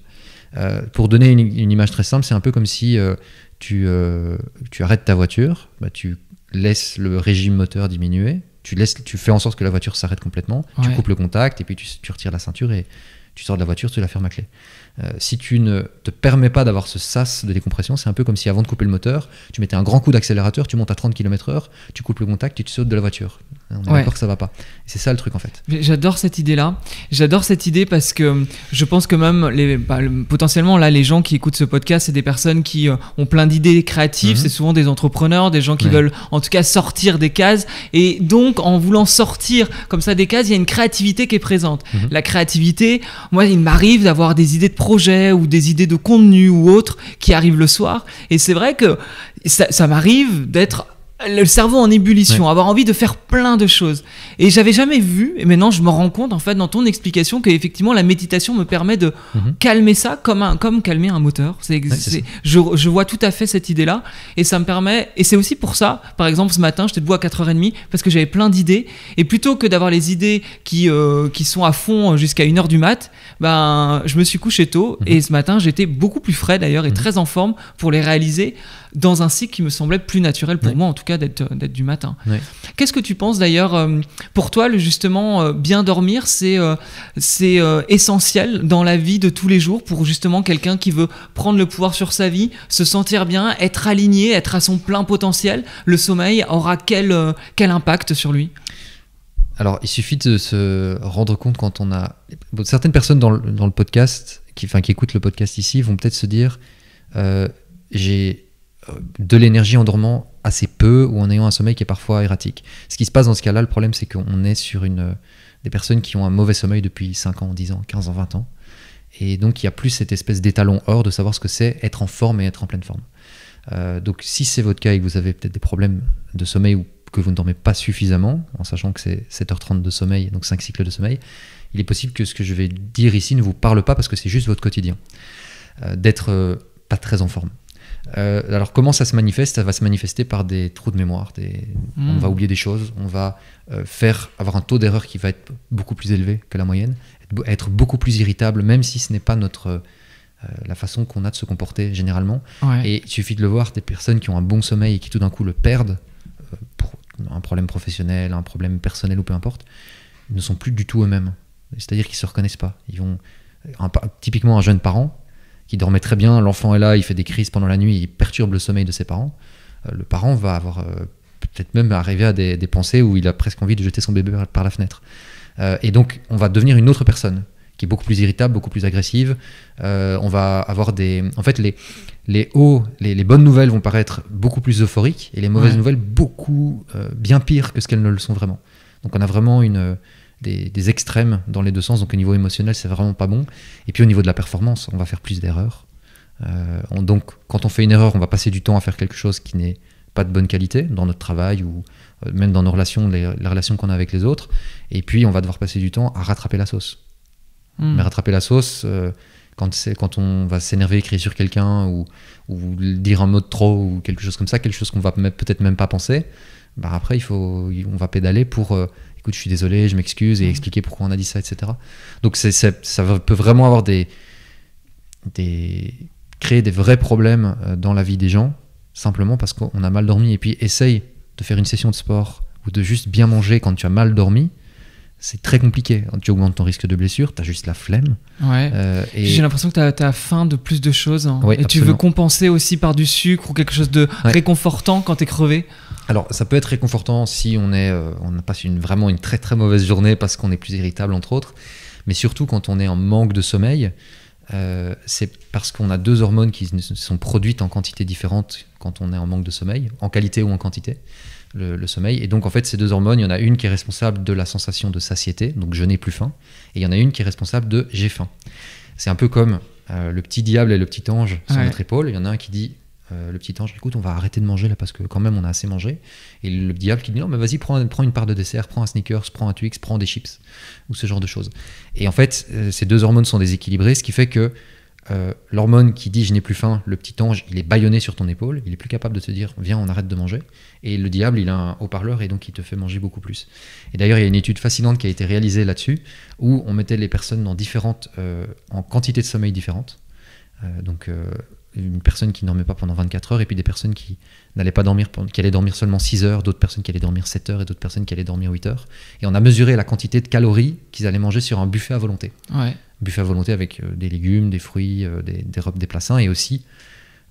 B: Pour donner une image très simple, c'est un peu comme si tu arrêtes ta voiture, tu laisses le régime moteur diminuer, tu fais en sorte que la voiture s'arrête complètement, tu coupes le contact et puis tu retires la ceinture et tu sors de la voiture, tu la fermes à clé. Si tu ne te permets pas d'avoir ce sas de décompression, c'est un peu comme si avant de couper le moteur, tu mettais un grand coup d'accélérateur, tu montes à 30 km/h, tu coupes le contact et tu sautes de la voiture. On est d'accord que ça va pas. Et c'est ça le truc en fait.
A: J'adore cette idée-là. J'adore cette idée parce que je pense que même potentiellement là, les gens qui écoutent ce podcast, c'est des personnes qui ont plein d'idées créatives. C'est souvent des entrepreneurs, des gens qui veulent en tout cas sortir des cases. Et donc en voulant sortir comme ça des cases, il y a une créativité qui est présente. La créativité, moi il m'arrive d'avoir des idées de projets ou des idées de contenu ou autres qui arrivent le soir. Et c'est vrai que ça m'arrive d'être le cerveau en ébullition, avoir envie de faire plein de choses. Et j'avais jamais vu, et maintenant je me rends compte en fait dans ton explication qu'effectivement la méditation me permet de calmer ça comme calmer un moteur. Je vois tout à fait cette idée-là, et ça me permet, et c'est aussi pour ça, par exemple ce matin j'étais debout à 4h30 parce que j'avais plein d'idées, et plutôt que d'avoir les idées qui sont à fond jusqu'à 1h du mat, je me suis couché tôt, et ce matin j'étais beaucoup plus frais d'ailleurs et très en forme pour les réaliser dans un cycle qui me semblait plus naturel pour moi en tout cas d'être du matin. Qu'est-ce que tu penses d'ailleurs pour toi justement bien dormir c'est essentiel dans la vie de tous les jours pour justement quelqu'un qui veut prendre le pouvoir sur sa vie, se sentir bien, être aligné, être à son plein potentiel. Le sommeil aura quel impact sur lui?
B: Alors il suffit de se rendre compte quand on a certaines personnes dans le podcast qui écoutent le podcast ici vont peut-être se dire j'ai de l'énergie en dormant assez peu ou en ayant un sommeil qui est parfois erratique. Ce qui se passe dans ce cas-là, le problème c'est qu'on est sur des personnes qui ont un mauvais sommeil depuis 5 ans, 10 ans, 15 ans, 20 ans. Et donc il y a plus cette espèce d'étalon or de savoir ce que c'est être en forme et être en pleine forme. Donc si c'est votre cas et que vous avez peut-être des problèmes de sommeil ou que vous ne dormez pas suffisamment, en sachant que c'est 7h30 de sommeil, donc 5 cycles de sommeil, il est possible que ce que je vais dire ici ne vous parle pas parce que c'est juste votre quotidien. D'être pas très en forme. Alors comment ça se manifeste? Ça va se manifester par des trous de mémoire, on va oublier des choses, on va avoir un taux d'erreur qui va être beaucoup plus élevé que la moyenne, être beaucoup plus irritable, même si ce n'est pas la façon qu'on a de se comporter généralement. Et il suffit de le voir, des personnes qui ont un bon sommeil et qui tout d'un coup le perdent pour un problème professionnel, un problème personnel ou peu importe, ils ne sont plus du tout eux-mêmes. C'est-à-dire qu'ils ne se reconnaissent pas. Typiquement un jeune parent qui dormait très bien, l'enfant est là, il fait des crises pendant la nuit, il perturbe le sommeil de ses parents. Le parent va avoir peut-être même arrivé à des pensées où il a presque envie de jeter son bébé par la fenêtre. Et donc, on va devenir une autre personne qui est beaucoup plus irritable, beaucoup plus agressive. On va avoir en fait, les bonnes nouvelles vont paraître beaucoup plus euphoriques et les mauvaises nouvelles beaucoup bien pires que ce qu'elles ne le sont vraiment. Donc, on a vraiment des extrêmes dans les deux sens, donc au niveau émotionnel c'est vraiment pas bon, et puis au niveau de la performance on va faire plus d'erreurs, donc quand on fait une erreur on va passer du temps à faire quelque chose qui n'est pas de bonne qualité dans notre travail ou même dans nos relations, les relations qu'on a avec les autres, et puis on va devoir passer du temps à rattraper la sauce. Mais rattraper la sauce quand on va s'énerver, crier sur quelqu'un ou dire un mot de trop ou quelque chose comme ça, quelque chose qu'on va peut-être même pas penser, après on va pédaler pour écoute, je suis désolé, je m'excuse, et expliquer pourquoi on a dit ça, etc. Donc ça peut vraiment avoir créer des vrais problèmes dans la vie des gens, simplement parce qu'on a mal dormi. Et puis essaye de faire une session de sport ou de juste bien manger quand tu as mal dormi. C'est très compliqué. Tu augmentes ton risque de blessure, tu as juste la flemme. Et
A: j'ai l'impression que tu as faim de plus de choses. Et
B: absolument.
A: Tu veux compenser aussi par du sucre ou quelque chose de réconfortant quand tu es crevé.
B: Alors, ça peut être réconfortant si on passe vraiment une très très mauvaise journée parce qu'on est plus irritable, entre autres. Mais surtout quand on est en manque de sommeil, c'est parce qu'on a deux hormones qui sont produites en quantité différente quand on est en manque de sommeil, en qualité ou en quantité, le sommeil. Et donc, en fait, ces deux hormones, il y en a une qui est responsable de la sensation de satiété, donc je n'ai plus faim, et il y en a une qui est responsable de j'ai faim. C'est un peu comme le petit diable et le petit ange sur notre épaule. Il y en a un qui dit... le petit ange, écoute, on va arrêter de manger là parce que quand même on a assez mangé. Et le diable qui dit non, mais vas-y, prends une part de dessert, prends un Snickers, prends un Twix, prends des chips ou ce genre de choses. Et en fait, ces deux hormones sont déséquilibrées, ce qui fait que l'hormone qui dit je n'ai plus faim, le petit ange, il est bâillonné sur ton épaule, il est plus capable de te dire viens, on arrête de manger. Et le diable, il a un haut-parleur et donc il te fait manger beaucoup plus. Et d'ailleurs, il y a une étude fascinante qui a été réalisée là-dessus où on mettait les personnes en quantité de sommeil différentes. Une personne qui ne dormait pas pendant 24 heures et puis des personnes qui n'allaient pas dormir, qui allaient dormir seulement 6 heures, d'autres personnes qui allaient dormir 7 heures et d'autres personnes qui allaient dormir 8 heures. Et on a mesuré la quantité de calories qu'ils allaient manger sur un buffet à volonté.
A: Ouais.
B: Buffet à volonté avec des légumes, des fruits, des plats sains et aussi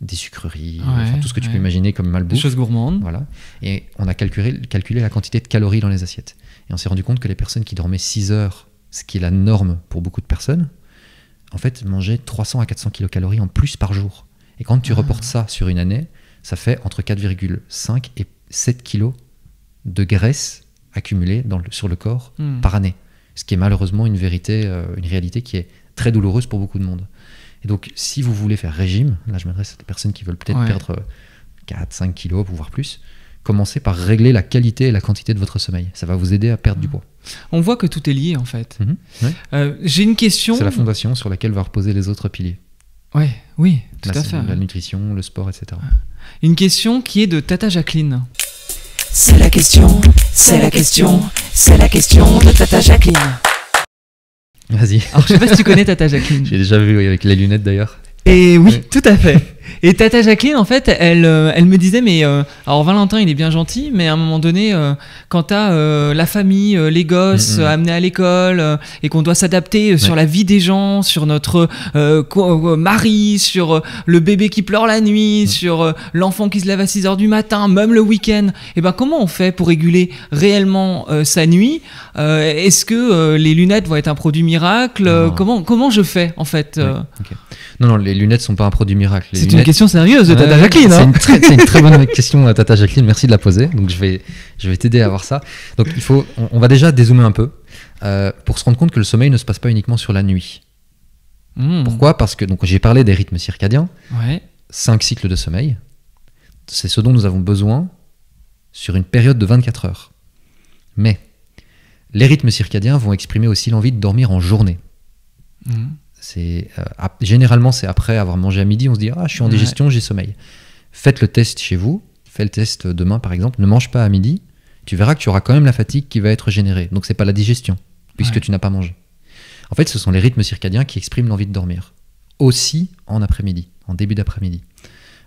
B: des sucreries, tout ce que tu peux imaginer comme malbouffe.
A: Des choses gourmandes.
B: Voilà. Et on a calculé la quantité de calories dans les assiettes. Et on s'est rendu compte que les personnes qui dormaient 6 heures, ce qui est la norme pour beaucoup de personnes, en fait, mangeaient 300 à 400 kilocalories en plus par jour. Et quand tu reportes ça sur une année, ça fait entre 4,5 et 7 kilos de graisse accumulée sur le corps par année. Ce qui est malheureusement une réalité qui est très douloureuse pour beaucoup de monde. Et donc, si vous voulez faire régime, là je m'adresse à des personnes qui veulent peut-être perdre 4-5 kilos, voire plus, commencez par régler la qualité et la quantité de votre sommeil. Ça va vous aider à perdre du poids.
A: On voit que tout est lié en fait.
B: Ouais.
A: J'ai une question.
B: C'est la fondation sur laquelle va reposer les autres piliers.
A: Oui, tout à fait.
B: La nutrition, le sport, etc.
A: Une question qui est de Tata Jacqueline.
C: C'est la question de Tata Jacqueline.
B: Vas-y.
A: Alors, je sais pas si tu connais Tata Jacqueline.
B: J'ai déjà vu avec les lunettes d'ailleurs.
A: Et oui, tout à fait. Et Tata Jacqueline, en fait, elle me disait, mais alors Valentin, il est bien gentil, mais à un moment donné, quand t'as la famille, les gosses amenés à l'école, et qu'on doit s'adapter sur la vie des gens, sur notre mari, sur le bébé qui pleure la nuit, sur l'enfant qui se lève à 6h du matin, même le week-end, et ben comment on fait pour réguler réellement sa nuit? Est-ce que les lunettes vont être un produit miracle? Comment je fais, en fait?
B: Okay. Non, les lunettes sont pas un produit miracle.
A: C'est une question sérieuse de Tata Jacqueline.
B: C'est une très bonne question, Tata Jacqueline. Merci de la poser. Donc je vais t'aider à voir ça. Donc on va déjà dézoomer un peu pour se rendre compte que le sommeil ne se passe pas uniquement sur la nuit. Pourquoi ? Parce que j'ai parlé des rythmes circadiens. 5 cycles de sommeil. C'est ce dont nous avons besoin sur une période de 24 heures. Mais les rythmes circadiens vont exprimer aussi l'envie de dormir en journée. Généralement, c'est après avoir mangé à midi, on se dit « Ah, je suis en digestion, j'ai sommeil ». Faites le test chez vous, fais le test demain par exemple, ne mange pas à midi, tu verras que tu auras quand même la fatigue qui va être générée. Donc c'est pas la digestion, puisque tu n'as pas mangé. En fait, ce sont les rythmes circadiens qui expriment l'envie de dormir. Aussi en après-midi, en début d'après-midi.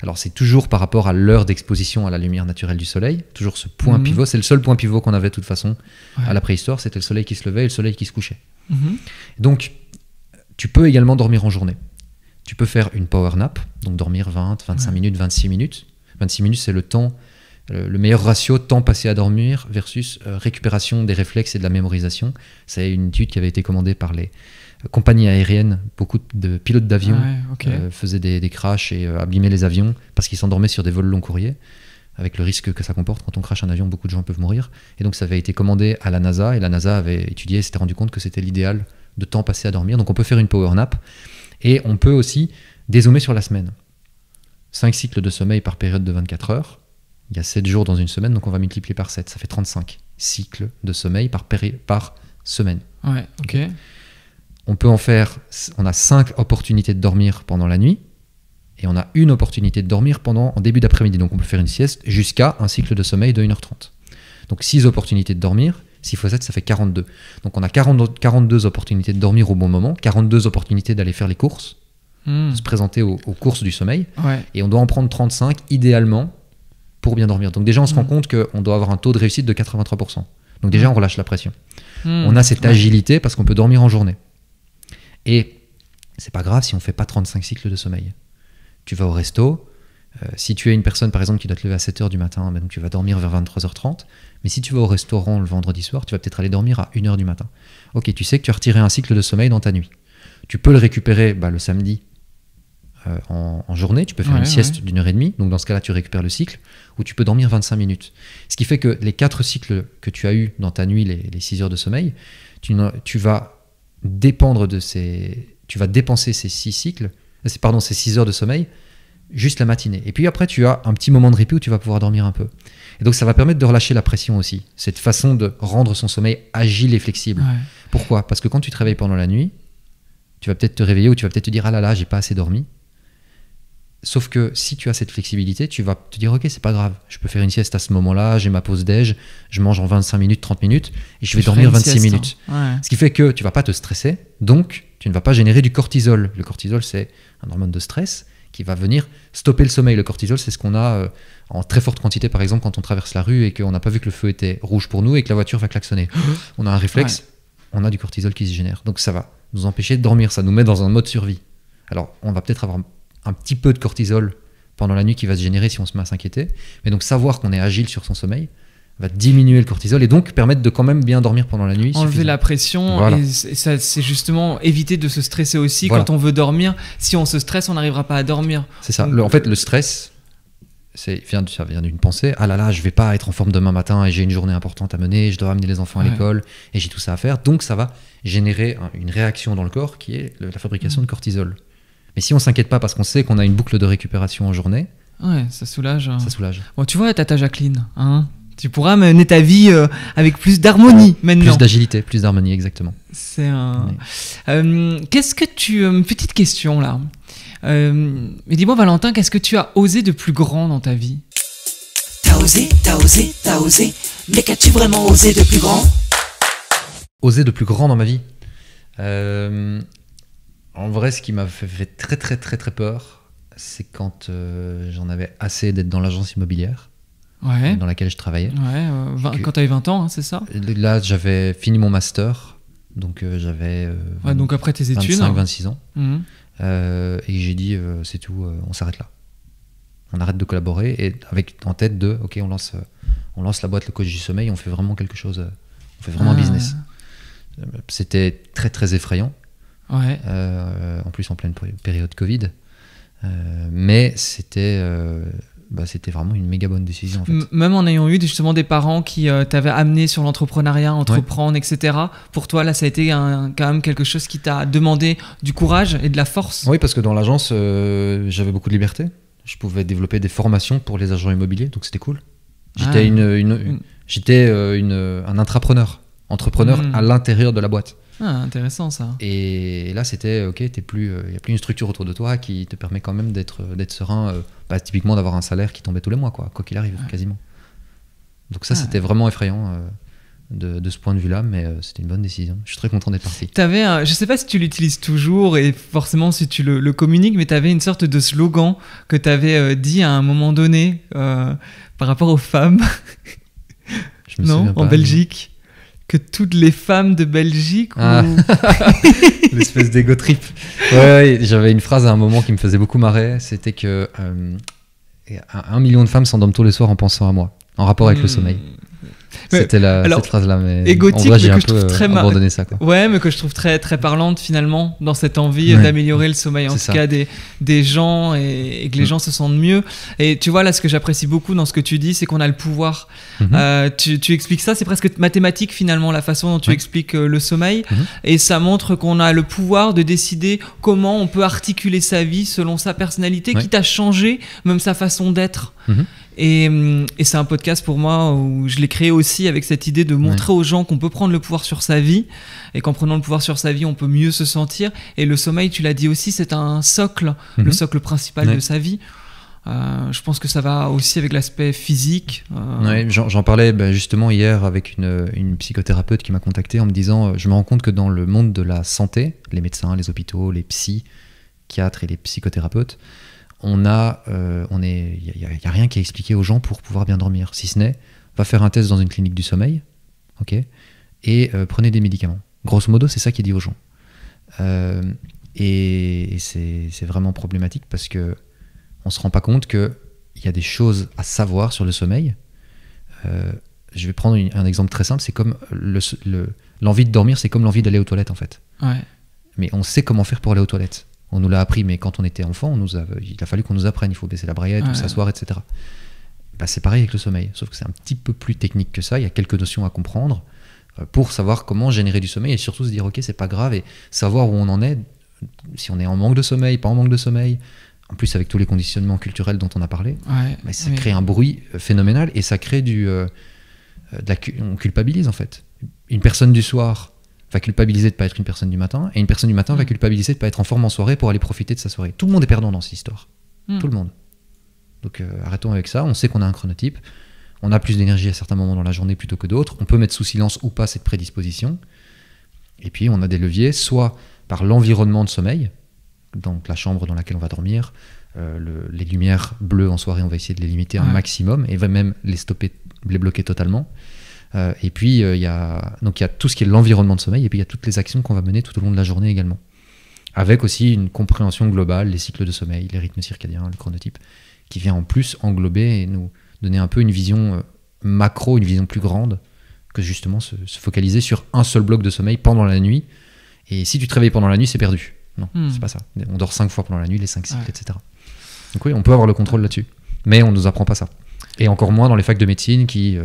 B: Alors c'est toujours par rapport à l'heure d'exposition à la lumière naturelle du soleil, toujours ce point pivot, c'est le seul point pivot qu'on avait de toute façon à la préhistoire, c'était le soleil qui se levait et le soleil qui se couchait. Donc tu peux également dormir en journée. Tu peux faire une power nap, donc dormir 20, 25 minutes, 26 minutes. 26 minutes, c'est le temps, le meilleur ratio temps passé à dormir versus récupération des réflexes et de la mémorisation. C'est une étude qui avait été commandée par les compagnies aériennes. Beaucoup de pilotes d'avion faisaient des crashs et abîmaient les avions parce qu'ils s'endormaient sur des vols long courriers, avec le risque que ça comporte. Quand on crache un avion, beaucoup de gens peuvent mourir. Et donc ça avait été commandé à la NASA, et la NASA avait étudié et s'était rendu compte que c'était l'idéal de temps passé à dormir. Donc on peut faire une power nap et on peut aussi dézoomer sur la semaine. 5 cycles de sommeil par période de 24 heures. Il y a 7 jours dans une semaine, donc on va multiplier par 7. Ça fait 35 cycles de sommeil par semaine. On a 5 opportunités de dormir pendant la nuit et on a une opportunité de dormir en début d'après-midi. Donc on peut faire une sieste jusqu'à un cycle de sommeil de 1h30. Donc 6 opportunités de dormir. 6 x 7, ça fait 42. Donc on a 42 opportunités de dormir au bon moment, 42 opportunités d'aller faire les courses, de se présenter aux courses du sommeil, et on doit en prendre 35 idéalement pour bien dormir. Donc déjà on se rend compte qu'on doit avoir un taux de réussite de 83%. Donc déjà on relâche la pression. On a cette agilité parce qu'on peut dormir en journée. Et c'est pas grave si on fait pas 35 cycles de sommeil. Tu vas au resto, si tu es une personne par exemple qui doit te lever à 7h du matin, donc tu vas dormir vers 23h30. Mais si tu vas au restaurant le vendredi soir, tu vas peut-être aller dormir à 1h du matin. Ok, tu sais que tu as retiré un cycle de sommeil dans ta nuit. Tu peux le récupérer le samedi en journée, tu peux faire une sieste d'1h30, donc dans ce cas-là tu récupères le cycle, ou tu peux dormir 25 minutes. Ce qui fait que les 4 cycles que tu as eu dans ta nuit, les 6 heures de sommeil, tu vas dépenser ces 6 heures de sommeil juste la matinée. Et puis après, tu as un petit moment de répit où tu vas pouvoir dormir un peu. Et donc, ça va permettre de relâcher la pression aussi. Cette façon de rendre son sommeil agile et flexible. Pourquoi ? Parce que quand tu te réveilles pendant la nuit, tu vas peut-être te réveiller ou tu vas peut-être te dire ah là là, j'ai pas assez dormi. Sauf que si tu as cette flexibilité, tu vas te dire ok, c'est pas grave, je peux faire une sieste à ce moment-là, j'ai ma pause déj, je mange en 25 minutes, 30 minutes et je vais dormir 26 minutes.
A: Ouais.
B: Ce qui fait que tu vas pas te stresser, donc tu ne vas pas générer du cortisol. Le cortisol, c'est un hormone de stress qui va venir stopper le sommeil. Le cortisol, c'est ce qu'on a en très forte quantité, par exemple, quand on traverse la rue et qu'on n'a pas vu que le feu était rouge pour nous et que la voiture va klaxonner. On a un réflexe, on a du cortisol qui se génère. Donc ça va nous empêcher de dormir, ça nous met dans un mode survie. Alors, on va peut-être avoir un petit peu de cortisol pendant la nuit qui va se générer si on se met à s'inquiéter. Mais donc savoir qu'on est agile sur son sommeil va diminuer le cortisol et donc permettre de quand même bien dormir pendant la nuit.
A: Enlever la pression,
B: voilà.
A: Et ça, c'est justement éviter de se stresser aussi
B: voilà.
A: quand on veut dormir. Si on se stresse, on n'arrivera pas à dormir.
B: C'est ça.
A: Donc,
B: En fait, le stress, ça vient d'une pensée. Ah là là, je vais pas être en forme demain matin et j'ai une journée importante à mener, je dois amener les enfants à l'école et j'ai tout ça à faire. Donc ça va générer une réaction dans le corps qui est la fabrication de cortisol. Mais si on s'inquiète pas parce qu'on sait qu'on a une boucle de récupération en journée,
A: ouais, ça soulage.
B: Ça soulage.
A: Bon, tu vois, Tata Jacqueline, hein, tu pourras mener ta vie avec plus d'harmonie maintenant.
B: Plus d'agilité, plus d'harmonie, exactement.
A: C'est un. Qu'est-ce que tu. Petite question là. Mais dis-moi, Valentin, qu'est-ce que tu as osé de plus grand dans ta vie?
C: T'as osé, mais qu'as-tu vraiment osé de plus grand?
B: Oser de plus grand dans ma vie. En vrai, ce qui m'a fait très très très très peur, c'est quand j'en avais assez d'être dans l'agence immobilière dans laquelle je travaillais.
A: Ouais, quand tu avais 20 ans, hein, c'est ça?
B: Là, j'avais fini mon master, donc j'avais
A: donc après tes études,
B: 25-26 ans.
A: Mhm.
B: Et j'ai dit, c'est tout, on s'arrête là. On arrête de collaborer et avec en tête de, ok, on lance la boîte Le Coach du Sommeil, on fait vraiment quelque chose, on fait vraiment un business. C'était très très effrayant.
A: Ouais.
B: En plus en pleine période Covid, mais c'était vraiment une méga bonne décision en fait.
A: Même en ayant eu justement des parents qui t'avaient amené sur l'entrepreneuriat, entreprendre, etc. Pour toi, là, ça a été quand même quelque chose qui t'a demandé du courage et de la force.
B: Oui, parce que dans l'agence, j'avais beaucoup de liberté. Je pouvais développer des formations pour les agents immobiliers, donc c'était cool. J'étais un entrepreneur à l'intérieur de la boîte.
A: Ah, intéressant ça.
B: Et là, c'était ok, il n'y a plus une structure autour de toi qui te permet quand même d'être serein, typiquement d'avoir un salaire qui tombait tous les mois, quoi qu'il arrive, quasiment. Donc ça, c'était vraiment effrayant de ce point de vue-là, mais c'était une bonne décision. Je suis très content d'être parti.
A: Je ne sais pas si tu l'utilises toujours et forcément si tu le communiques, mais tu avais une sorte de slogan que tu avais dit à un moment donné par rapport aux femmes.
B: Je me souviens pas,
A: en Belgique. Que toutes les femmes de Belgique
B: L'espèce d'ego trip. Ouais, j'avais une phrase à un moment qui me faisait beaucoup marrer, c'était que 1 million de femmes s'endorment tous les soirs en pensant à moi, en rapport avec le sommeil. C'était cette phrase-là, mais
A: égotique,
B: en vrai, j'ai
A: mais
B: un
A: que je trouve très
B: abandonné ça, quoi.
A: Ouais, mais que je trouve très, très parlante finalement dans cette envie d'améliorer le sommeil, en tout cas des gens et que les gens se sentent mieux. Et tu vois, là, ce que j'apprécie beaucoup dans ce que tu dis, c'est qu'on a le pouvoir. Tu expliques ça, c'est presque mathématique finalement, la façon dont tu expliques le sommeil. Et ça montre qu'on a le pouvoir de décider comment on peut articuler sa vie selon sa personnalité, quitte à changer même sa façon d'être. Et c'est un podcast pour moi où je l'ai créé aussi avec cette idée de montrer aux gens qu'on peut prendre le pouvoir sur sa vie et qu'en prenant le pouvoir sur sa vie, on peut mieux se sentir. Et le sommeil, tu l'as dit aussi, c'est un socle, le socle principal de sa vie. Je pense que ça va aussi avec l'aspect physique.
B: J'en parlais justement hier avec une psychothérapeute qui m'a contacté en me disant je me rends compte que dans le monde de la santé, les médecins, les hôpitaux, les psychiatres et les psychothérapeutes, il n'y a rien qui est expliqué aux gens pour pouvoir bien dormir, si ce n'est va faire un test dans une clinique du sommeil, et prenez des médicaments. Grosso modo, c'est ça qui est dit aux gens. Et c'est vraiment problématique parce que on se rend pas compte qu'il y a des choses à savoir sur le sommeil. Je vais prendre un exemple très simple, c'est comme l'envie de dormir, c'est comme l'envie d'aller aux toilettes en fait. Mais on sait comment faire pour aller aux toilettes. On nous l'a appris, mais quand on était enfant, il a fallu qu'on nous apprenne. Il faut baisser la braguette, ou s'asseoir, etc. C'est pareil avec le sommeil, sauf que c'est un petit peu plus technique que ça. Il y a quelques notions à comprendre pour savoir comment générer du sommeil et surtout se dire ok, c'est pas grave et savoir où on en est, si on est en manque de sommeil, pas en manque de sommeil. En plus, avec tous les conditionnements culturels dont on a parlé, ça crée un bruit phénoménal et ça crée on culpabilise en fait. Une personne du soir va culpabiliser de pas être une personne du matin, et une personne du matin va culpabiliser de pas être en forme en soirée pour aller profiter de sa soirée. Tout le monde est perdant dans cette histoire. Tout le monde. Donc arrêtons avec ça. On sait qu'on a un chronotype. On a plus d'énergie à certains moments dans la journée plutôt que d'autres. On peut mettre sous silence ou pas cette prédisposition. Et puis on a des leviers, soit par l'environnement de sommeil, donc la chambre dans laquelle on va dormir, les lumières bleues en soirée, on va essayer de les limiter un maximum, et va même les stopper, les bloquer totalement. Et puis il y a tout ce qui est l'environnement de sommeil, et puis il y a toutes les actions qu'on va mener tout au long de la journée également. Avec aussi une compréhension globale, les cycles de sommeil, les rythmes circadiens, le chronotype, qui vient en plus englober et nous donner un peu une vision macro, une vision plus grande, que justement se focaliser sur un seul bloc de sommeil pendant la nuit. Et si tu te réveilles pendant la nuit, c'est perdu. Non, c'est pas ça. On dort 5 fois pendant la nuit, les 5 cycles, etc. Donc oui, on peut avoir le contrôle là-dessus. Mais on ne nous apprend pas ça. Et encore moins dans les facs de médecine qui...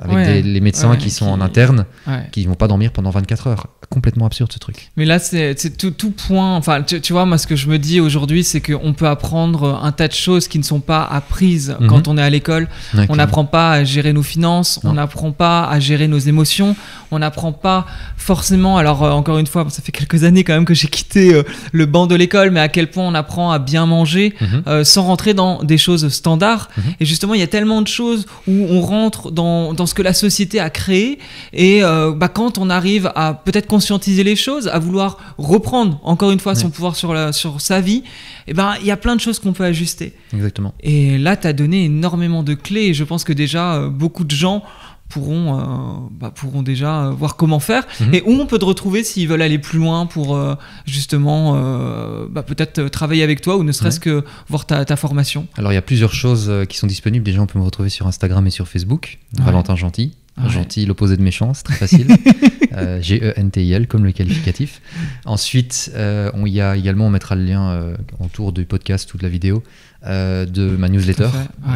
B: avec les médecins qui sont en interne, qui vont pas dormir pendant 24 heures. Complètement absurde ce truc.
A: Mais là, c'est tout point. Enfin, tu vois, moi, ce que je me dis aujourd'hui, c'est qu'on peut apprendre un tas de choses qui ne sont pas apprises quand on est à l'école. On n'apprend pas à gérer nos finances, on n'apprend pas à gérer nos émotions, on n'apprend pas forcément. Alors, encore une fois, ça fait quelques années quand même que j'ai quitté le banc de l'école, mais à quel point on apprend à bien manger sans rentrer dans des choses standards. Et justement, il y a tellement de choses où on rentre dans ce que la société a créé, et quand on arrive à peut-être conscientiser les choses, à vouloir reprendre encore une fois son pouvoir sur sa vie, il y a plein de choses qu'on peut ajuster.
B: Exactement.
A: Et là, tu as donné énormément de clés, et je pense que déjà beaucoup de gens pourront déjà voir comment faire, et où on peut te retrouver s'ils veulent aller plus loin pour justement peut-être travailler avec toi, ou ne serait-ce que voir ta formation.
B: Alors il y a plusieurs choses qui sont disponibles. Déjà, on peut me retrouver sur Instagram et sur Facebook, Valentin Gentil. Gentil, l'opposé de méchant, c'est très facile. Gentil comme le qualificatif. Ensuite, on mettra le lien autour du podcast ou de la vidéo de ma newsletter.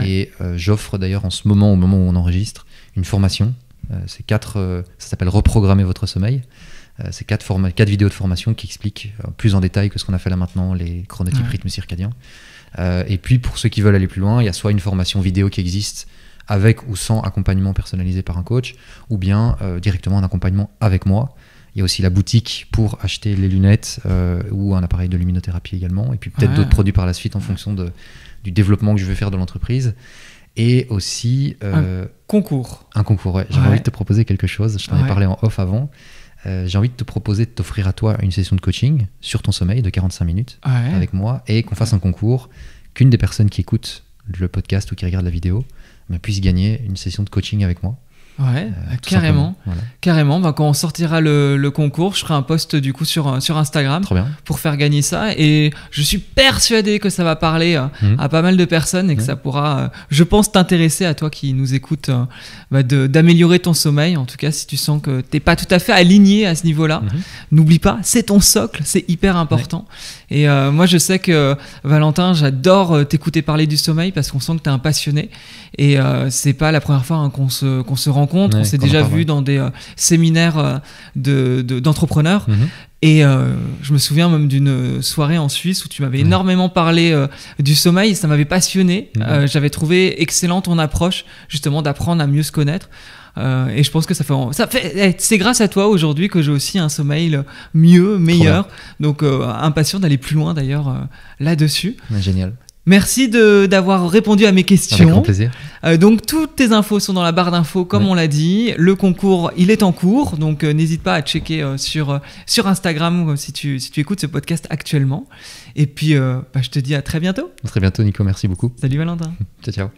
B: Et j'offre d'ailleurs en ce moment, au moment où on enregistre, une formation. Ça s'appelle Reprogrammer votre sommeil. C'est 4 vidéos de formation qui expliquent plus en détail que ce qu'on a fait là maintenant, les chronotypes, rythmes circadiens. Et puis pour ceux qui veulent aller plus loin, il y a soit une formation vidéo qui existe avec ou sans accompagnement personnalisé par un coach, ou bien directement un accompagnement avec moi. Il y a aussi la boutique pour acheter les lunettes ou un appareil de luminothérapie également, et puis peut-être d'autres produits par la suite en fonction du développement que je veux faire de l'entreprise. Et aussi...
A: un concours.
B: Un concours, ouais. J'avais envie de te proposer quelque chose, je t'en ai parlé en off avant. J'ai envie de te proposer de t'offrir à toi une session de coaching sur ton sommeil de 45 minutes avec moi, et qu'on fasse un concours, qu'une des personnes qui écoutent le podcast ou qui regarde la vidéo puisse gagner une session de coaching avec moi.
A: Carrément. Carrément. Quand on sortira le concours, je ferai un post du coup sur Instagram pour faire gagner ça. Et je suis persuadé que ça va parler à pas mal de personnes, et que ça pourra, je pense, t'intéresser à toi qui nous écoutes, d'améliorer ton sommeil. En tout cas, si tu sens que t'es pas tout à fait aligné à ce niveau-là, n'oublie pas, c'est ton socle, c'est hyper important. Et moi, je sais que Valentin, j'adore t'écouter parler du sommeil, parce qu'on sent que t'es un passionné. Et c'est pas la première fois qu'on se rencontre. On s'est déjà vu dans des séminaires d'entrepreneurs. Et je me souviens même d'une soirée en Suisse où tu m'avais énormément parlé du sommeil. Ça m'avait passionné. J'avais trouvé excellent ton approche, justement, d'apprendre à mieux se connaître. Et je pense que c'est grâce à toi aujourd'hui que j'ai aussi un sommeil meilleur. Donc impatient d'aller plus loin d'ailleurs là-dessus.
B: Génial.
A: Merci d'avoir répondu à mes questions.
B: Avec grand plaisir.
A: Donc toutes tes infos sont dans la barre d'infos, comme on l'a dit. Le concours, il est en cours, donc n'hésite pas à checker sur Instagram si tu écoutes ce podcast actuellement. Et puis je te dis à très bientôt.
B: À très bientôt, Nico, merci beaucoup.
A: Salut Valentin.
B: Ciao.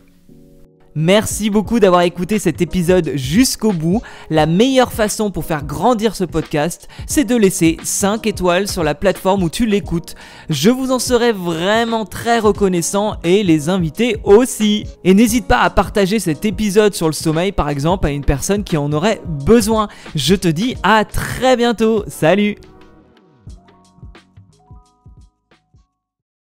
A: Merci beaucoup d'avoir écouté cet épisode jusqu'au bout. La meilleure façon pour faire grandir ce podcast, c'est de laisser 5 étoiles sur la plateforme où tu l'écoutes. Je vous en serai vraiment très reconnaissant, et les invités aussi. Et n'hésite pas à partager cet épisode sur le sommeil, par exemple, à une personne qui en aurait besoin. Je te dis à très bientôt. Salut!